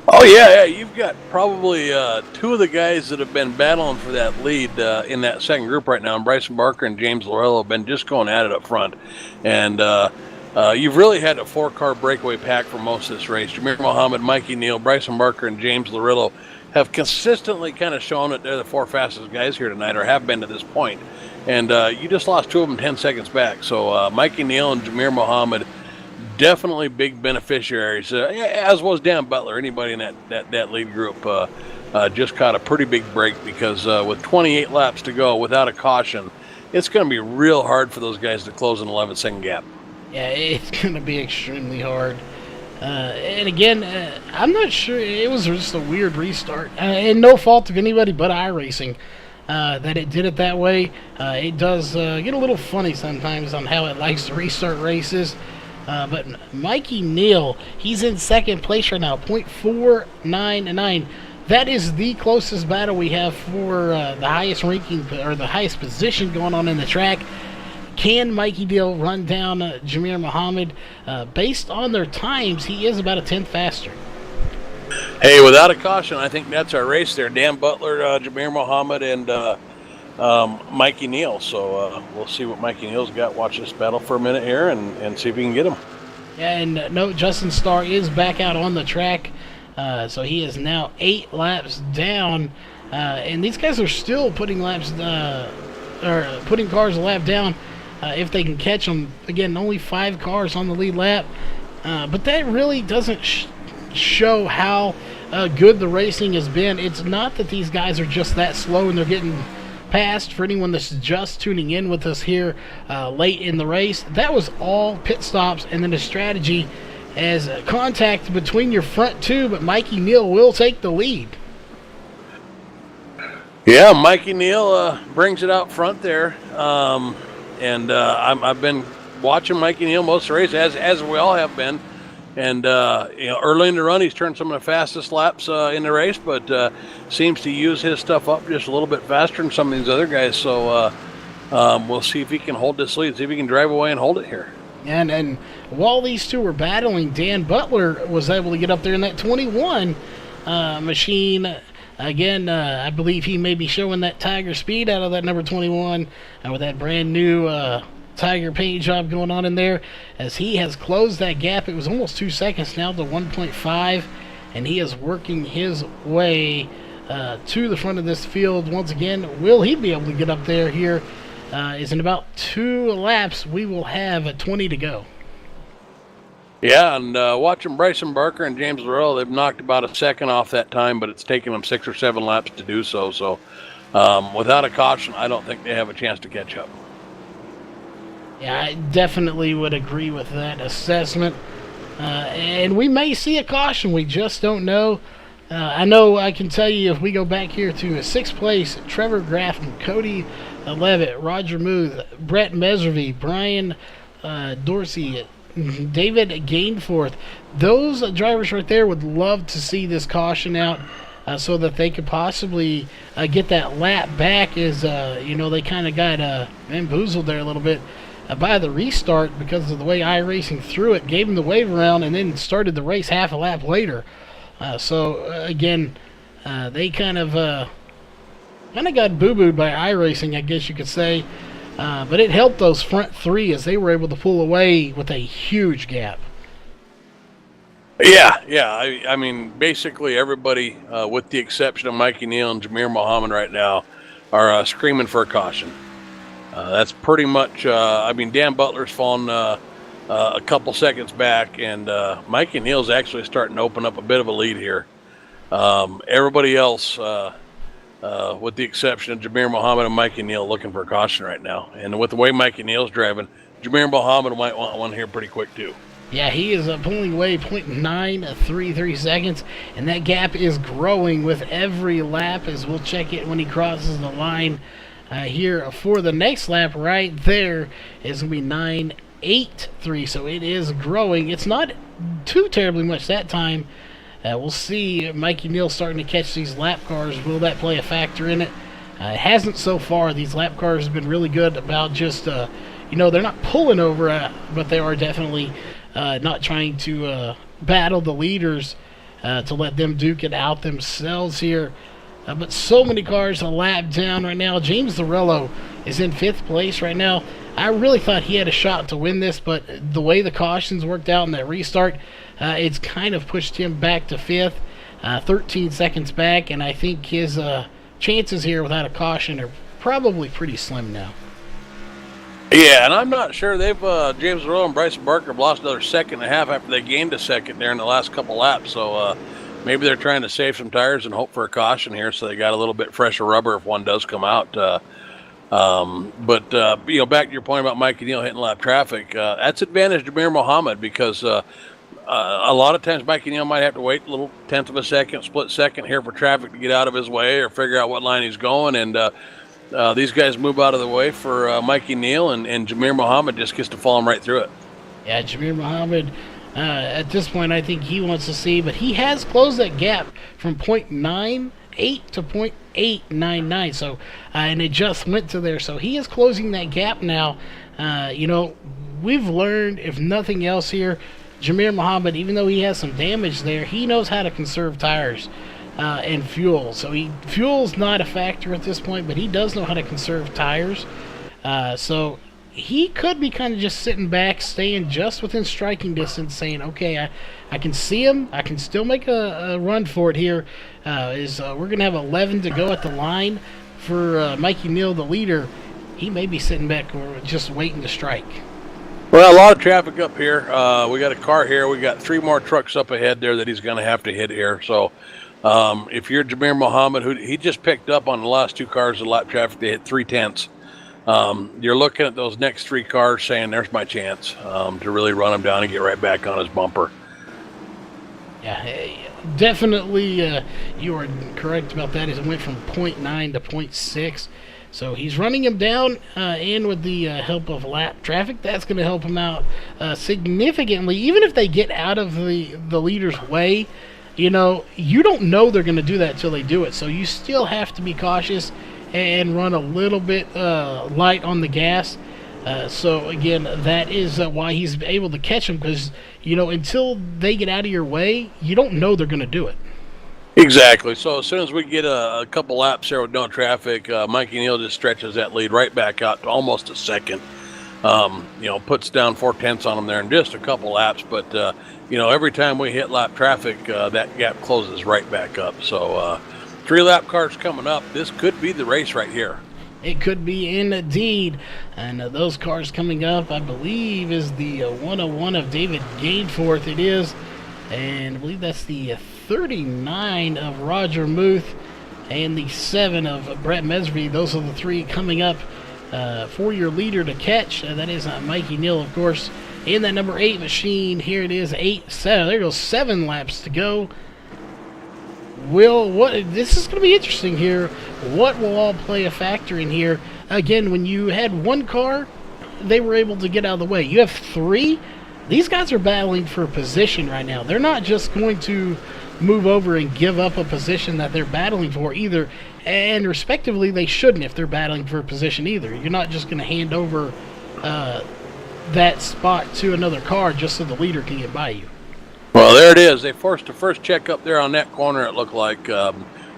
Oh, yeah, you've got probably 2 of the guys that have been battling for that lead in that second group right now. And Bryson Barker and James Larillo have been just going at it up front. And you've really had a 4-car breakaway pack for most of this race. Jameer Muhammad, Mikey Neal, Bryson Barker, and James Larillo have consistently kind of shown that they're the 4 fastest guys here tonight, or have been to this point. And you just lost 2 of them 10 seconds back. So Mikey Neal and Jameer Mohammed, definitely big beneficiaries, as was Dan Butler. Anybody in that lead group just caught a pretty big break, because with 28 laps to go without a caution, it's going to be real hard for those guys to close an 11-second gap. Yeah, it's going to be extremely hard. And again, I'm not sure. It was just a weird restart. And no fault of anybody but iRacing that it did it that way. It does get a little funny sometimes on how it likes to restart races. But Mikey Neal, he's in second place right now, .499. That is the closest battle we have for the highest ranking, or the highest position going on in the track. Can Mikey Neal run down Jameer Mohammed? Based on their times, he is about a tenth faster. Hey, without a caution, I think that's our race there. Dan Butler, Jameer Mohammed, and Mikey Neal. So we'll see what Mikey Neal's got. Watch this battle for a minute here and see if we can get him. Yeah, and note Justin Starr is back out on the track. So he is now 8 laps down. And these guys are still putting cars a lap down if they can catch them. Again, only 5 cars on the lead lap. But that really doesn't show how good the racing has been. It's not that these guys are just that slow and they're getting past. For anyone that's just tuning in with us here late in the race, that was all pit stops and then a strategy as contact between your front two, but Mikey Neal will take the lead. Yeah, Mikey Neal brings it out front there. I've been watching Mikey Neal most of the race, as we all have been. And early in the run, he's turned some of the fastest laps in the race, but seems to use his stuff up just a little bit faster than some of these other guys. So we'll see if he can hold this lead, see if he can drive away and hold it here. And while these two were battling, Dan Butler was able to get up there in that 21 machine. Again, I believe he may be showing that Tiger speed out of that number 21 with that brand new Tiger paint job going on in there, as he has closed that gap. It was almost 2 seconds now to 1.5, and he is working his way to the front of this field once again. Will he be able to get up there here? Is in about 2 laps. We will have 20 to go. Yeah, and watching Bryson Barker and James Laurel, they've knocked about a second off that time, but it's taken them 6 or 7 laps to do so. So without a caution, I don't think they have a chance to catch up. Yeah, I definitely would agree with that assessment. And we may see a caution. We just don't know. I know I can tell you, if we go back here to 6th place, Trevor Grafton, Cody Levitt, Roger Muth, Brett Meservy, Brian Dorsey, David Gainforth. Those drivers right there would love to see this caution out so that they could possibly get that lap back, as they kind of got bamboozled there a little bit by the restart because of the way iRacing threw it, gave them the wave around, and then started the race half a lap later. Again, they kind of got boo-booed by iRacing, I guess you could say. But it helped those front 3 as they were able to pull away with a huge gap. Yeah. I mean, basically everybody, with the exception of Mikey Neal and Jameer Mohammed right now, are screaming for a caution. That's pretty much, Dan Butler's fallen a couple seconds back, and Mikey Neal's actually starting to open up a bit of a lead here. Everybody else, with the exception of Jameer Mohammed and Mikey Neal, looking for a caution right now. And with the way Mikey Neal's driving, Jameer Mohammed might want one here pretty quick too. Yeah, he is pulling away 0.933 seconds, and that gap is growing with every lap, as we'll check it when he crosses the line here for the next lap. Right there is going to be 9.83, so it is growing. It's not too terribly much that time. We'll see Mikey Neal starting to catch these lap cars. Will that play a factor in it? It hasn't so far. These lap cars have been really good about just, they're not pulling over, but they are definitely not trying to battle the leaders to let them duke it out themselves here. But so many cars a lap down right now. James Lorello is in 5th place right now. I really thought he had a shot to win this, but the way the cautions worked out in that restart, it's kind of pushed him back to 5th. 13 seconds back, and I think his chances here without a caution are probably pretty slim now. Yeah, and I'm not sure they've James Rowe and Bryson Barker have lost another second and a half after they gained a second there in the last couple laps. So maybe they're trying to save some tires and hope for a caution here, so they got a little bit fresher rubber if one does come out. But back to your point about Mikey Neal hitting lap traffic, that's advantage to Jamir Muhammad, because a lot of times Mikey Neal might have to wait a little tenth of a second, split second here for traffic to get out of his way or figure out what line he's going, and these guys move out of the way for Mikey Neal, and Jamir Muhammad just gets to follow him right through it. Yeah, Jamir Muhammad, at this point, I think he wants to see, but he has closed that gap from 0.98 to 0.899, so and it just went to there, so he is closing that gap now. We've learned, if nothing else here, Jamir Muhammad, even though he has some damage there, he knows how to conserve tires and fuel. So fuel's not a factor at this point, but he does know how to conserve tires. So he could be kind of just sitting back, staying just within striking distance, saying, okay, I can see him. I can still make a run for it here. We're going to have 11 to go at the line for Mikey Neal, the leader. He may be sitting back or just waiting to strike. Well, a lot of traffic up here. We got a car here. We got 3 more trucks up ahead there that he's going to have to hit here. So if you're Jamir Muhammad, who he just picked up on the last 2 cars of lap traffic, they hit 3/10. You're looking at those next 3 cars saying, there's my chance to really run him down and get right back on his bumper. Yeah, definitely you are correct about that. It went from 0.9 to 0.6. So he's running him down, and with the help of lap traffic, that's going to help him out significantly. Even if they get out of the leader's way, you don't know they're going to do that till they do it. So you still have to be cautious and run a little bit light on the gas. So again, that is why he's able to catch him, because until they get out of your way, you don't know they're going to do it. Exactly. So as soon as we get a couple laps there with no traffic, Mikey Neal just stretches that lead right back out to almost a second. Puts down 4/10 on him there in just a couple laps. But every time we hit lap traffic, that gap closes right back up. So 3 lap cars coming up. This could be the race right here. It could be indeed. And those cars coming up, I believe, is the 101 of David Gainforth. It is. And I believe that's the 39 of Roger Muth and the 7 of Brett Mesby. Those are the 3 coming up for your leader to catch. That is Mikey Neal, of course. In that number 8 machine, here it is, 7. There goes 7 laps to go. This is going to be interesting here. What will all play a factor in here? Again, when you had 1 car, they were able to get out of the way. You have 3. These guys are battling for a position right now. They're not just going to move over and give up a position that they're battling for either. And respectively, they shouldn't if they're battling for a position either. You're not just going to hand over that spot to another car just so the leader can get by you. Well, there it is. They forced the first check up there on that corner, it looked like.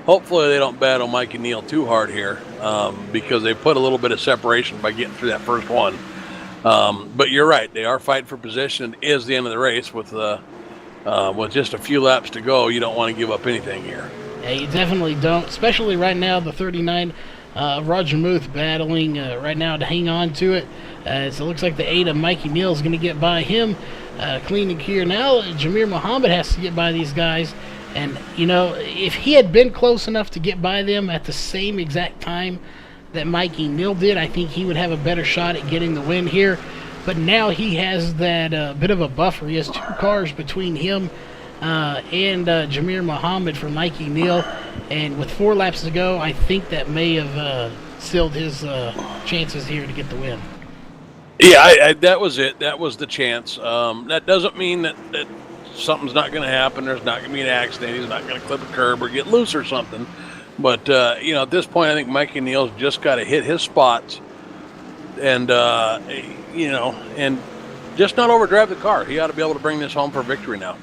Hopefully they don't battle Mikey Neal too hard here because they put a little bit of separation by getting through that first one. But you're right. They are fighting for position. It is the end of the race with just a few laps to go. You don't want to give up anything here. Yeah, you definitely don't, especially right now, the 39 Roger Muth battling right now to hang on to it. So it looks like the 8 of Mikey Neal is going to get by him. Clean and clear. Now Jamir Muhammad has to get by these guys. And, if he had been close enough to get by them at the same exact time that Mikey Neal did, I think he would have a better shot at getting the win here. But now he has that bit of a buffer. He has 2 cars between him and Jamir Muhammad for Mikey Neal. And with 4 laps to go, I think that may have sealed his chances here to get the win. Yeah, that was it. That was the chance. That doesn't mean that something's not going to happen. There's not going to be an accident. He's not going to clip a curb or get loose or something. But, at this point, I think Mikey Neal's just got to hit his spots and, and just not overdrive the car. He ought to be able to bring this home for victory now.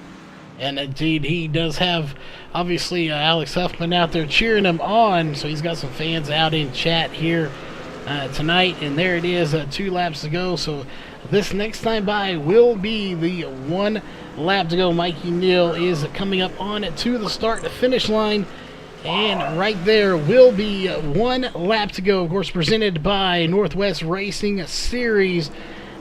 And indeed, he does have, obviously, Alex Huffman out there cheering him on. So he's got some fans out in chat here tonight, and there it is, 2 laps to go. So this next time by will be the 1 lap to go. Mikey Neal is coming up on to the start-to-finish line, and right there will be 1 lap to go. Of course, presented by Northwest Racing Series,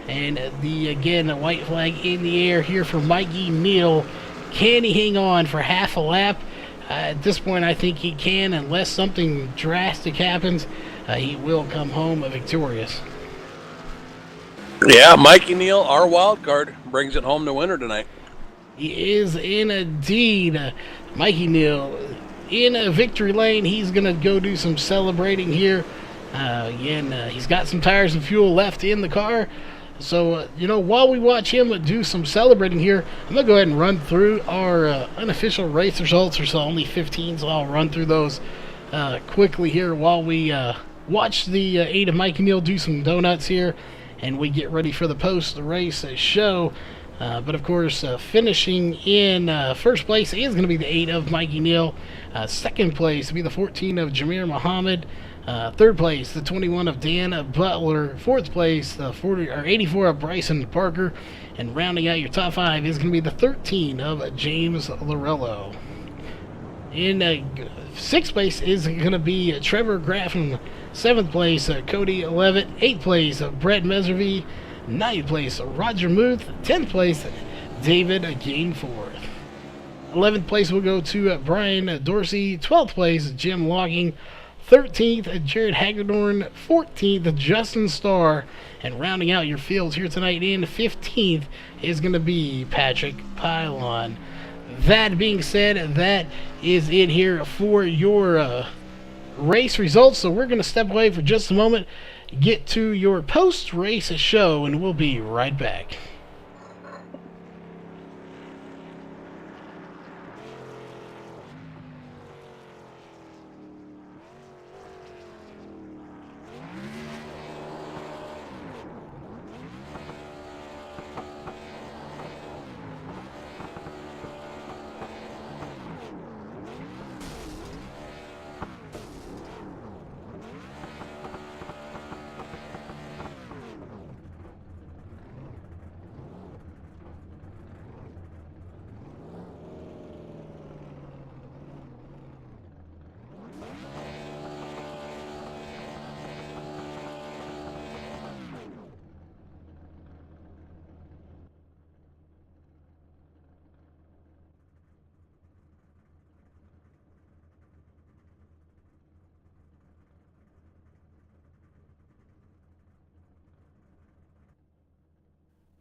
and again, the white flag in the air here for Mikey Neal. Can he hang on for half a lap? At this point, I think he can, unless something drastic happens. He will come home victorious. Yeah, Mikey Neal, our wild card, brings it home to winner tonight. He is indeed. Mikey Neal in a victory lane. He's going to go do some celebrating here. Again, he's got some tires and fuel left in the car. So, while we watch him do some celebrating here, I'm going to go ahead and run through our unofficial race results. There's only 15, so I'll run through those quickly here while we watch the 8 of Mikey Neal do some donuts here, and we get ready for the post-race show. But, of course, finishing in first place is going to be the 8 of Mikey Neal. Second place will be the 14 of Jameer Muhammad. Third place, the 21 of Dan Butler. Fourth place, the 84 of Bryson Parker. And rounding out your top 5 is going to be the 13 of James Lorello. In sixth place is going to be Trevor Graffin. Seventh place, Cody Levitt. Eighth place, Brett Meservy. Ninth place, Roger Muth. 10th place, David Gainforth. 11th place will go to Brian Dorsey. 12th place, Jim Logging. 13th, Jared Hagedorn. 14th, Justin Starr. And rounding out your fields here tonight in 15th is going to be Patrick Pylon. That being said, that is it here for your race results. So we're going to step away for just a moment, get to your post-race show, and we'll be right back.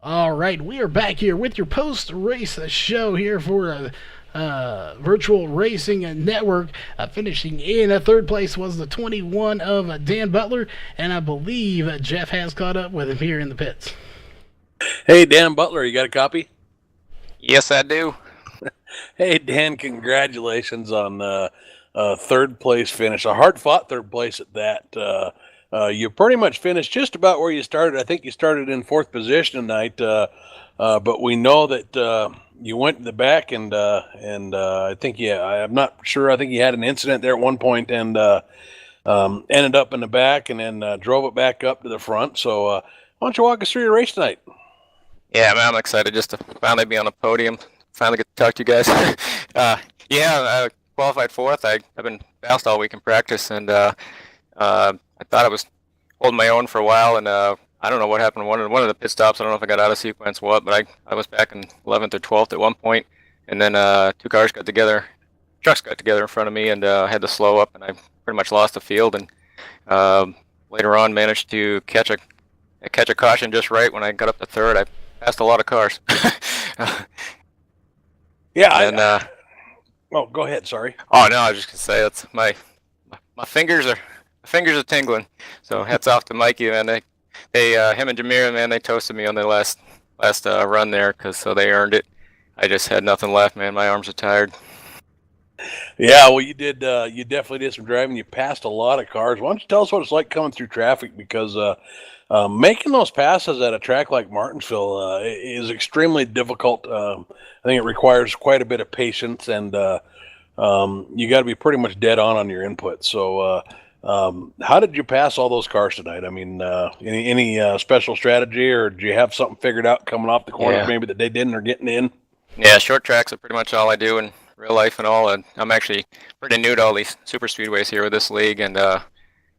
All right, we are back here with your post-race show here for Virtual Racing Network. Finishing in third place was the 21 of Dan Butler, and I believe Jeff has caught up with him here in the pits. Hey, Dan Butler, you got a copy? Yes, I do. Hey, Dan, congratulations on third place finish. A hard-fought third place at that. You pretty much finished just about where you started. I think you started in fourth position tonight, but we know that you went to the back, and I think I'm not sure. I think you had an incident there at one point and ended up in the back, and then drove it back up to the front. So why don't you walk us through your race tonight? Yeah, man, I'm excited just to finally be on the podium. Finally get to talk to you guys. I qualified fourth. I've been fast all week in practice, and I thought I was holding my own for a while, and I don't know what happened. One of the pit stops, I don't know if I got out of sequence or what, but I was back in 11th or 12th at one point, and then two trucks got together in front of me, and I had to slow up, and I pretty much lost the field, and later on managed to catch a caution just right when I got up to third. I passed a lot of cars. Yeah, well, go ahead. Sorry. Oh no, I was just gonna say that's my fingers are tingling. So hats off to Mikey, man. Him and Jameer, man, they toasted me on the last run there, so they earned it. I just had nothing left, man. My arms are tired. Yeah, well, you did. You definitely did some driving. You passed a lot of cars. Why don't you tell us what it's like coming through traffic? Because making those passes at a track like Martinsville is extremely difficult. I think it requires quite a bit of patience, and you got to be pretty much dead on your input. So How did you pass all those cars tonight? I mean, any special strategy, or do you have something figured out coming off the corners maybe that they didn't or getting in? Yeah, short tracks are pretty much all I do in real life and all. And I'm actually pretty new to all these super speedways here with this league, and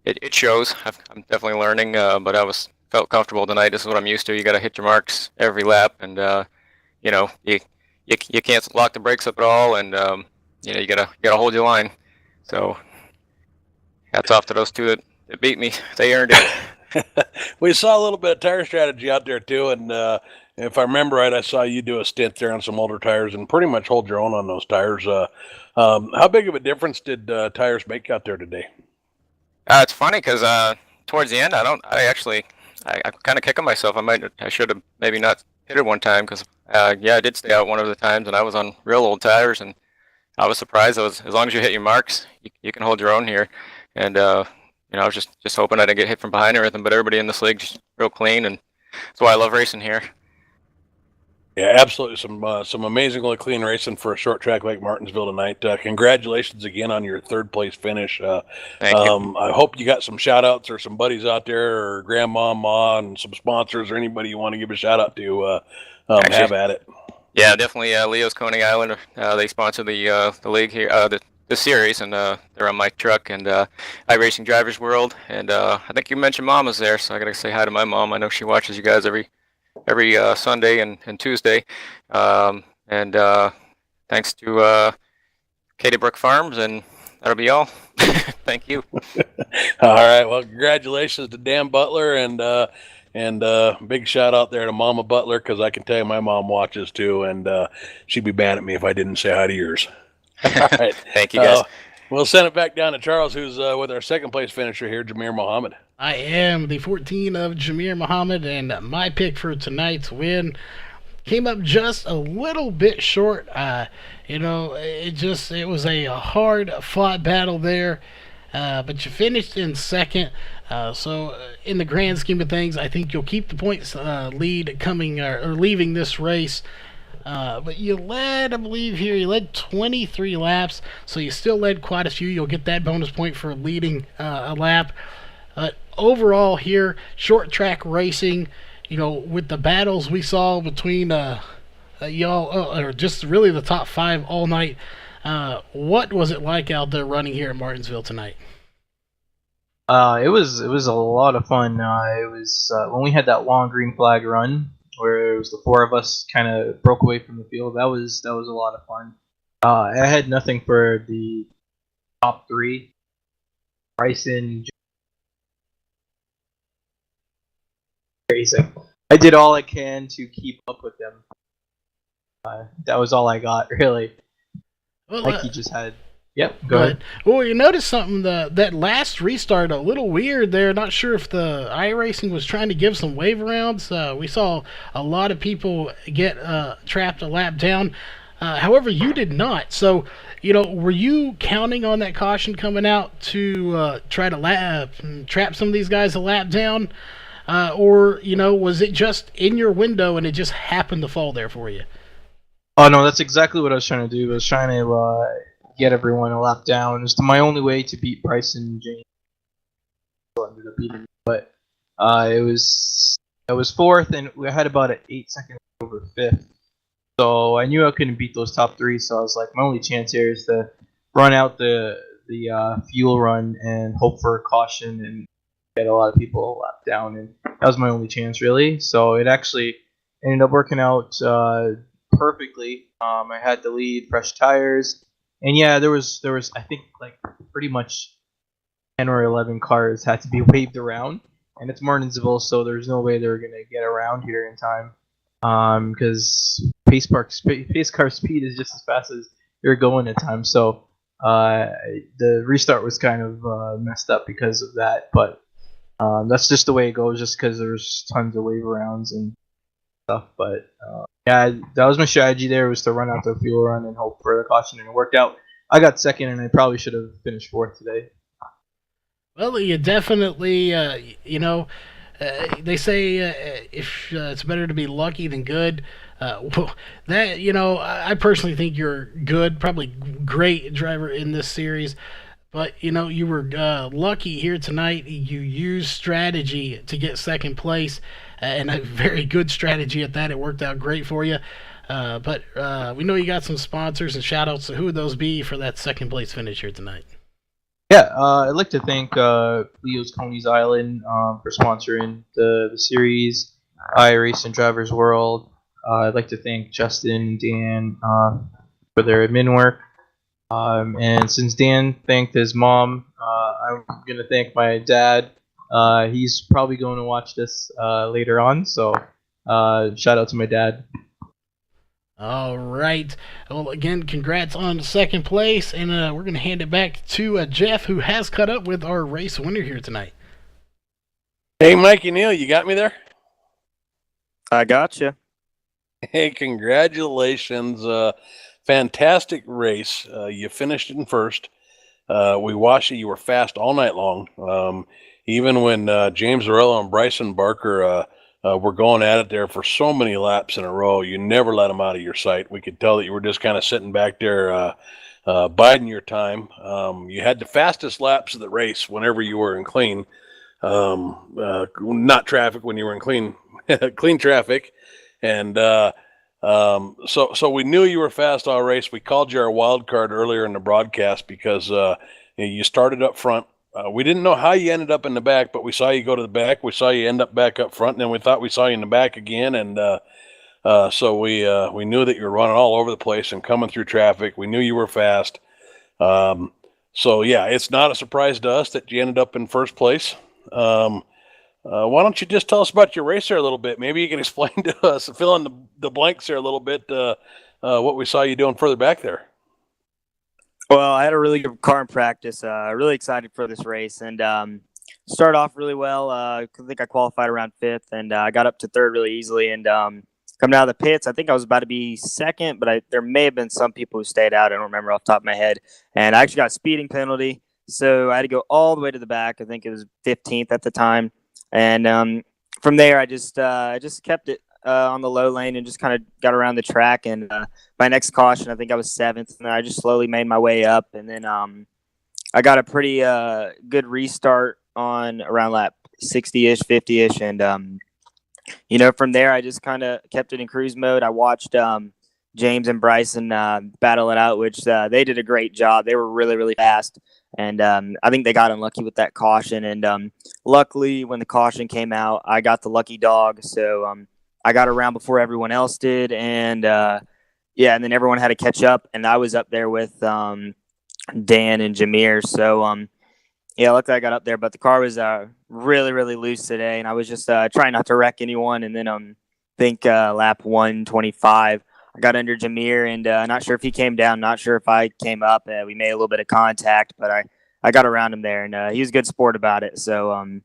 it shows. I'm definitely learning, but felt comfortable tonight. This is what I'm used to. You got to hit your marks every lap, and you can't lock the brakes up at all, and you gotta hold your line. So hats off to those two that beat me. They earned it. We saw a little bit of tire strategy out there too, and if I remember right, I saw you do a stint there on some older tires and pretty much hold your own on those tires. How big of a difference did tires make out there today? It's funny because towards the end, I'm kind of kicking myself. I should have maybe not hit it one time because I did stay out one of the times, and I was on real old tires, and I was surprised. As long as you hit your marks, you can hold your own here. And I was just hoping I didn't get hit from behind or anything. But everybody in this league just real clean, and that's why I love racing here. Yeah, absolutely. Some amazingly clean racing for a short track like Martinsville tonight. Congratulations again on your third place finish. Thank you. I hope you got some shout outs or some buddies out there or grandma, ma, and some sponsors or anybody you want to give a shout out to. Have at it. Yeah, definitely. Leo's Coney Island. They sponsor the league here, the series, and they're on my truck, and iRacing Drivers World. And I think you mentioned Mama's there, so I gotta say hi to my mom. I know she watches you guys every Sunday and Tuesday. And thanks to Katie Brook Farms, and that'll be all. Thank you. All right. Well, congratulations to Dan Butler, and big shout out there to Mama Butler, because I can tell you my mom watches too, and she'd be mad at me if I didn't say hi to yours. All right. Thank you, guys. We'll send it back down to Charles, who's with our second place finisher here, Jameer Mohammed. I am the 14 of Jameer Mohammed, and my pick for tonight's win came up just a little bit short. It was a hard fought battle there, but you finished in second. So in the grand scheme of things, I think you'll keep the points lead coming or leaving this race. But you led 23 laps, so you still led quite a few. You'll get that bonus point for leading a lap. Overall here, short track racing, with the battles we saw between y'all, or just really the top five all night, what was it like out there running here at Martinsville tonight? It was a lot of fun. It was when we had that long green flag run where it was the four of us kind of broke away from the field. That was a lot of fun. I had nothing for the top three. Bryson, racing. I did all I can to keep up with them. That was all I got, really. Well, he just had. Yep, go ahead. Well, you noticed something, that last restart, a little weird there. Not sure if the iRacing was trying to give some wave rounds. We saw a lot of people get trapped a lap down. However, you did not. So, were you counting on that caution coming out to try to trap some of these guys a lap down? Or, was it just in your window and it just happened to fall there for you? Oh, no, that's exactly what I was trying to do. I was trying to get everyone a lap down. It was my only way to beat Bryson and James. So I ended up beating him. But I was fourth, and we had about an 8 second over fifth. So I knew I couldn't beat those top three. So I was like, my only chance here is to run out the fuel run and hope for a caution and get a lot of people a lap down. And that was my only chance, really. So it actually ended up working out perfectly. I had the lead, fresh tires. And yeah, there was I think like pretty much 10 or 11 cars had to be waved around, and it's Martinsville, so there's no way they're gonna get around here in time, because pace car speed is just as fast as you're going at times. So the restart was kind of messed up because of that, but that's just the way it goes, just because there's tons of wave arounds and stuff. But yeah, that was my strategy there, was to run out the fuel run and hope for the caution, and it worked out. I got second, and I probably should have finished fourth today. Well, you definitely, they say if it's better to be lucky than good. I personally think you're good, probably great driver in this series. But you were lucky here tonight. You used strategy to get second place, and a very good strategy at that. It worked out great for you. But we know you got some sponsors and shout outs. So who would those be for that second place finish here tonight? Yeah, I'd like to thank Leo's Coney's Island for sponsoring the series, iRacing Drivers World. I'd like to thank Justin and Dan for their admin work. And since Dan thanked his mom, I'm going to thank my dad. He's probably going to watch this later on, so shout out to my dad. All right. Well, again, congrats on second place, and we're going to hand it back to Jeff, who has caught up with our race winner here tonight. Hey, Mikey Neal, you got me there? I gotcha. Hey, congratulations. Fantastic race. You finished in first. We watched you. You were fast all night long. Even when James Arello and Bryson Barker were going at it there for so many laps in a row, you never let them out of your sight. We could tell that you were just kind of sitting back there biding your time. You had the fastest laps of the race whenever you were in clean. Not traffic, when you were in clean traffic. And so we knew you were fast all race. We called you our wild card earlier in the broadcast because you started up front. We didn't know how you ended up in the back, but we saw you go to the back. We saw you end up back up front, and then we thought we saw you in the back again. And so we knew that you were running all over the place and coming through traffic. We knew you were fast. So yeah, it's not a surprise to us that you ended up in first place. Why don't you just tell us about your race there a little bit? Maybe you can explain to us, fill in the blanks there a little bit, what we saw you doing further back there. Well, I had a really good car in practice. Really excited for this race, and started off really well. I think I qualified around fifth, and I got up to third really easily. And coming out of the pits, I think I was about to be second, but there may have been some people who stayed out. I don't remember off the top of my head. And I actually got a speeding penalty, so I had to go all the way to the back. I think it was 15th at the time. And from there, I just kept it on the low lane and just kind of got around the track. And my next caution, I think I was seventh, and I just slowly made my way up. And then I got a pretty good restart on around lap 60-ish, 50-ish. And, from there, I just kind of kept it in cruise mode. I watched James and Bryson battle it out, which they did a great job. They were really, really fast. And I think they got unlucky with that caution. And luckily, when the caution came out, I got the lucky dog. So I got around before everyone else did. And, and then everyone had to catch up. And I was up there with Dan and Jameer. So, luckily I got up there. But the car was really, really loose today. And I was just trying not to wreck anyone. And then I think lap 125, I got under Jameer, and not sure if he came down, not sure if I came up. We made a little bit of contact, but I got around him there, and he was a good sport about it. So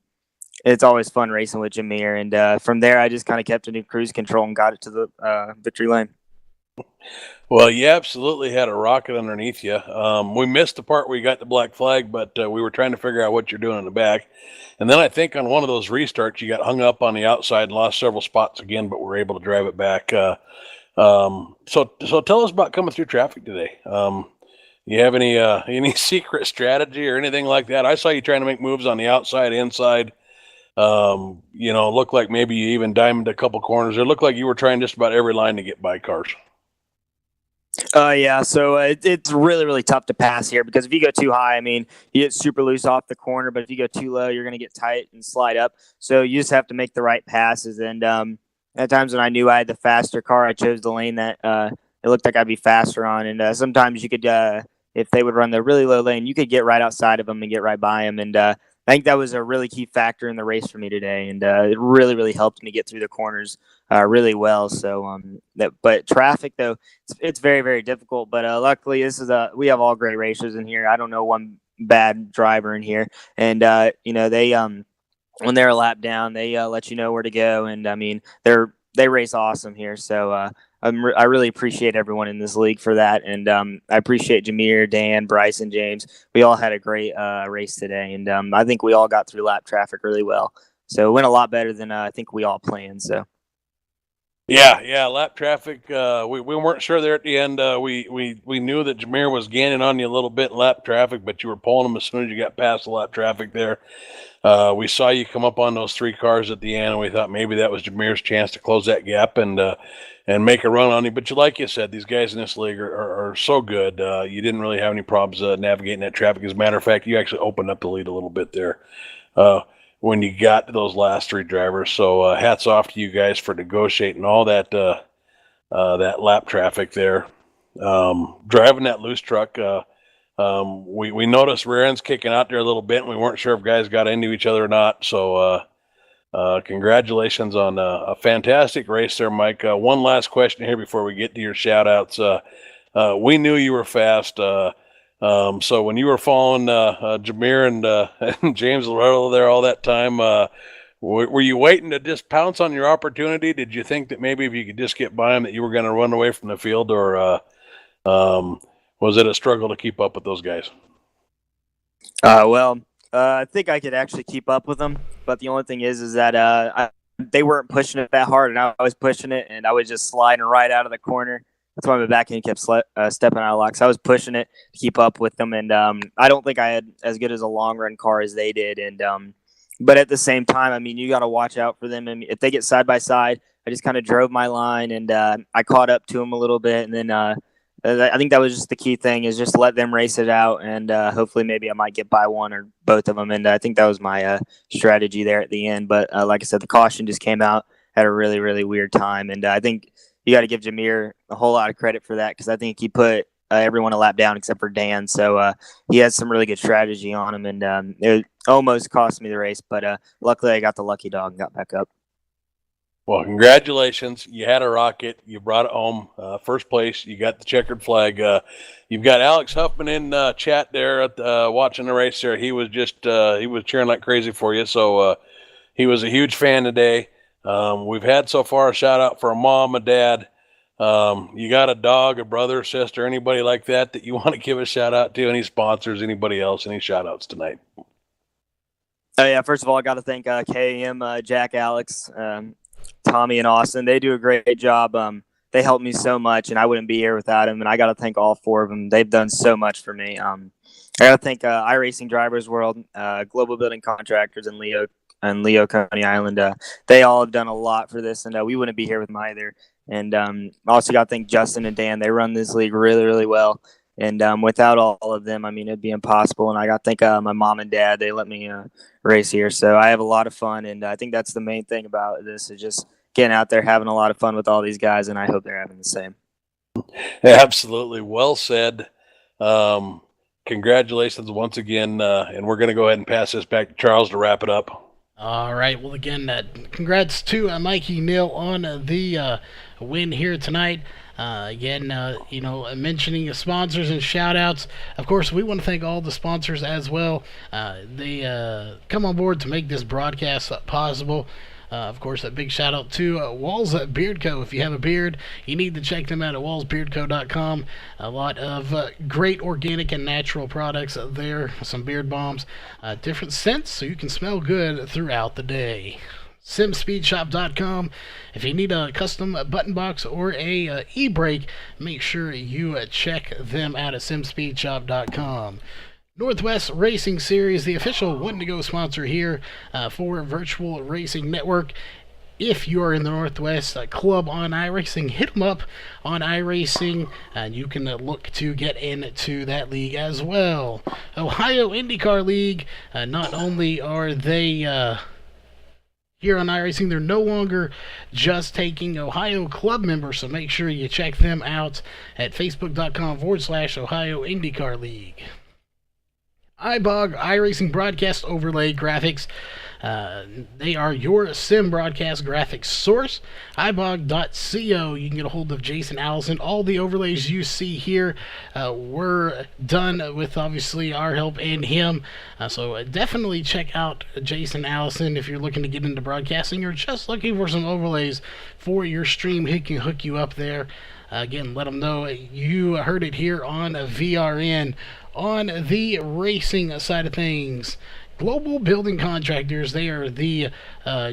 it's always fun racing with Jameer. And from there, I just kind of kept it in cruise control and got it to the victory lane. Well, you absolutely had a rocket underneath you. We missed the part where you got the black flag, but we were trying to figure out what you're doing in the back. And then I think on one of those restarts, you got hung up on the outside and lost several spots again, but were able to drive it back. So tell us about coming through traffic today. You have any secret strategy or anything like that? I saw you trying to make moves on the outside, inside. Looked like maybe you even diamonded a couple corners. It looked like you were trying just about every line to get by cars. So it's really, really tough to pass here because if you go too high, you get super loose off the corner, but if you go too low, you're going to get tight and slide up. So you just have to make the right passes. And at times when I knew I had the faster car, I chose the lane that it looked like I'd be faster on. And sometimes you could, if they would run the really low lane, you could get right outside of them and get right by them. And I think that was a really key factor in the race for me today. And it really, really helped me get through the corners really well. So, but traffic though, it's very, very difficult. But luckily, we have all great racers in here. I don't know one bad driver in here. And they when they're a lap down, they let you know where to go. And they race awesome here. So I really appreciate everyone in this league for that. And I appreciate Jameer, Dan, Bryce, and James. We all had a great race today. And I think we all got through lap traffic really well. So it went a lot better than I think we all planned. So. Yeah, lap traffic. We weren't sure there at the end. We knew that Jameer was gaining on you a little bit in lap traffic, but you were pulling him as soon as you got past the lap traffic there. We saw you come up on those 3 cars at the end, and we thought maybe that was Jameer's chance to close that gap and make a run on you. But like you said, these guys in this league are so good. You didn't really have any problems navigating that traffic. As a matter of fact, you actually opened up the lead a little bit there when you got to those last 3 drivers. So hats off to you guys for negotiating all that that lap traffic there. Driving that loose truck, we noticed rear ends kicking out there a little bit, and we weren't sure if guys got into each other or not. So congratulations on a fantastic race there, Mike. One last question here before we get to your shout-outs. We knew you were fast. So when you were following Jameer and James Loretto there all that time, were you waiting to just pounce on your opportunity? Did you think that maybe if you could just get by him that you were going to run away from the field, or was it a struggle to keep up with those guys? I think I could actually keep up with them, but the only thing is that they weren't pushing it that hard, and I was pushing it, and I was just sliding right out of the corner. That's why my back end kept stepping out of lock. So I was pushing it to keep up with them, and I don't think I had as good as a long run car as they did. And but at the same time, I mean, you got to watch out for them. And if they get side by side, I just kind of drove my line, and I caught up to them a little bit, and then I think that was just the key thing, is just let them race it out, and hopefully maybe I might get by one or both of them. And I think that was my strategy there at the end. But like I said, the caution just came out at a really, really weird time, and I think you got to give Jameer a whole lot of credit for that, because I think he put everyone a lap down except for Dan. So he had some really good strategy on him, and it almost cost me the race, but luckily I got the lucky dog and got back up. Well, congratulations. You had a rocket. You brought it home. First place. You got the checkered flag. You've got Alex Huffman in chat there at, watching the race there. He was just he was cheering like crazy for you. So he was a huge fan today. We've had so far a shout out for a mom, a dad. You got a dog, a brother, sister, anybody like that you want to give a shout out to? Any sponsors, anybody else, any shout outs tonight? Oh yeah, first of all, I got to thank KAM, Jack, Alex, Tommy, and Austin. They do a great job. They helped me so much, and I wouldn't be here without them. And I got to thank all 4 of them. They've done so much for me. I got to thank iRacing Drivers World, Global Building Contractors, and Leo Coney Island. They all have done a lot for this, and we wouldn't be here with them either. And also got to thank Justin and Dan. They run this league really, really well. And without all of them, I mean, it'd be impossible. And I got to thank my mom and dad. They let me race here. So I have a lot of fun. And I think that's the main thing about this, is just getting out there, having a lot of fun with all these guys. And I hope they're having the same. Absolutely. Well said. Congratulations once again. And we're going to go ahead and pass this back to Charles to wrap it up. All right. Well, again, congrats to Mikey Neal on the win here tonight. Again, mentioning sponsors and shout-outs. Of course, we want to thank all the sponsors as well. They come on board to make this broadcast possible. Of course, a big shout-out to Walls Beard Co. If you have a beard, you need to check them out at wallsbeardco.com. A lot of great organic and natural products there. Some beard balms, different scents, so you can smell good throughout the day. SimSpeedShop.com. If you need a custom button box or a e-brake, make sure you check them out at SimSpeedShop.com. Northwest Racing Series, the official one-to-go sponsor here for Virtual Racing Network. If you are in the Northwest Club on iRacing, hit them up on iRacing, and you can look to get into that league as well. Ohio IndyCar League, not only are they here on iRacing, they're no longer just taking Ohio club members, so make sure you check them out at facebook.com/Ohio IndyCar League. iBog iRacing Broadcast Overlay Graphics. They are your sim broadcast graphics source. iBog.co. You can get a hold of Jason Allison. All the overlays you see here were done with, obviously, our help and him. So definitely check out Jason Allison if you're looking to get into broadcasting or just looking for some overlays for your stream. He can hook you up there. Again, let them know you heard it here on VRN. On the racing side of things, Global Building Contractors. They are the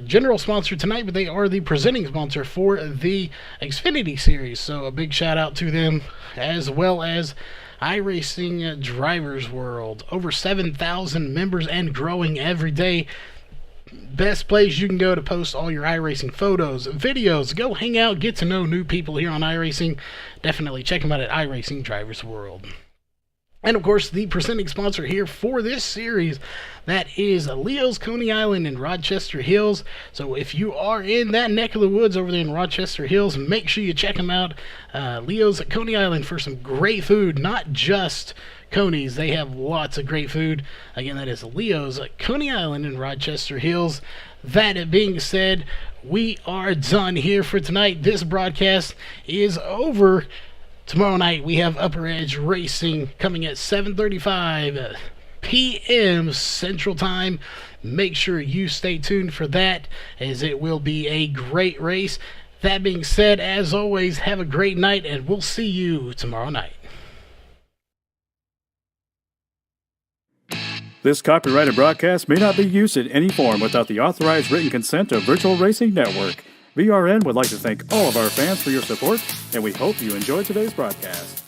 general sponsor tonight, but they are the presenting sponsor for the Xfinity Series. So a big shout out to them, as well as iRacing Drivers World. Over 7,000 members and growing every day. Best place you can go to post all your iRacing photos, videos. Go hang out, get to know new people here on iRacing. Definitely check them out at iRacing Drivers World. And of course, the presenting sponsor here for this series, that is Leo's Coney Island in Rochester Hills. So if you are in that neck of the woods over there in Rochester Hills, make sure you check them out. Leo's at Coney Island for some great food, not just Coney's. They have lots of great food. Again, that is Leo's at Coney Island in Rochester Hills. That being said, we are done here for tonight. This broadcast is over. Tomorrow night we have Upper Edge Racing coming at 7:35 p.m. Central Time. Make sure you stay tuned for that, as it will be a great race. That being said, as always, have a great night, and we'll see you tomorrow night. This copyrighted broadcast may not be used in any form without the authorized written consent of Virtual Racing Network. VRN would like to thank all of our fans for your support, and we hope you enjoyed today's broadcast.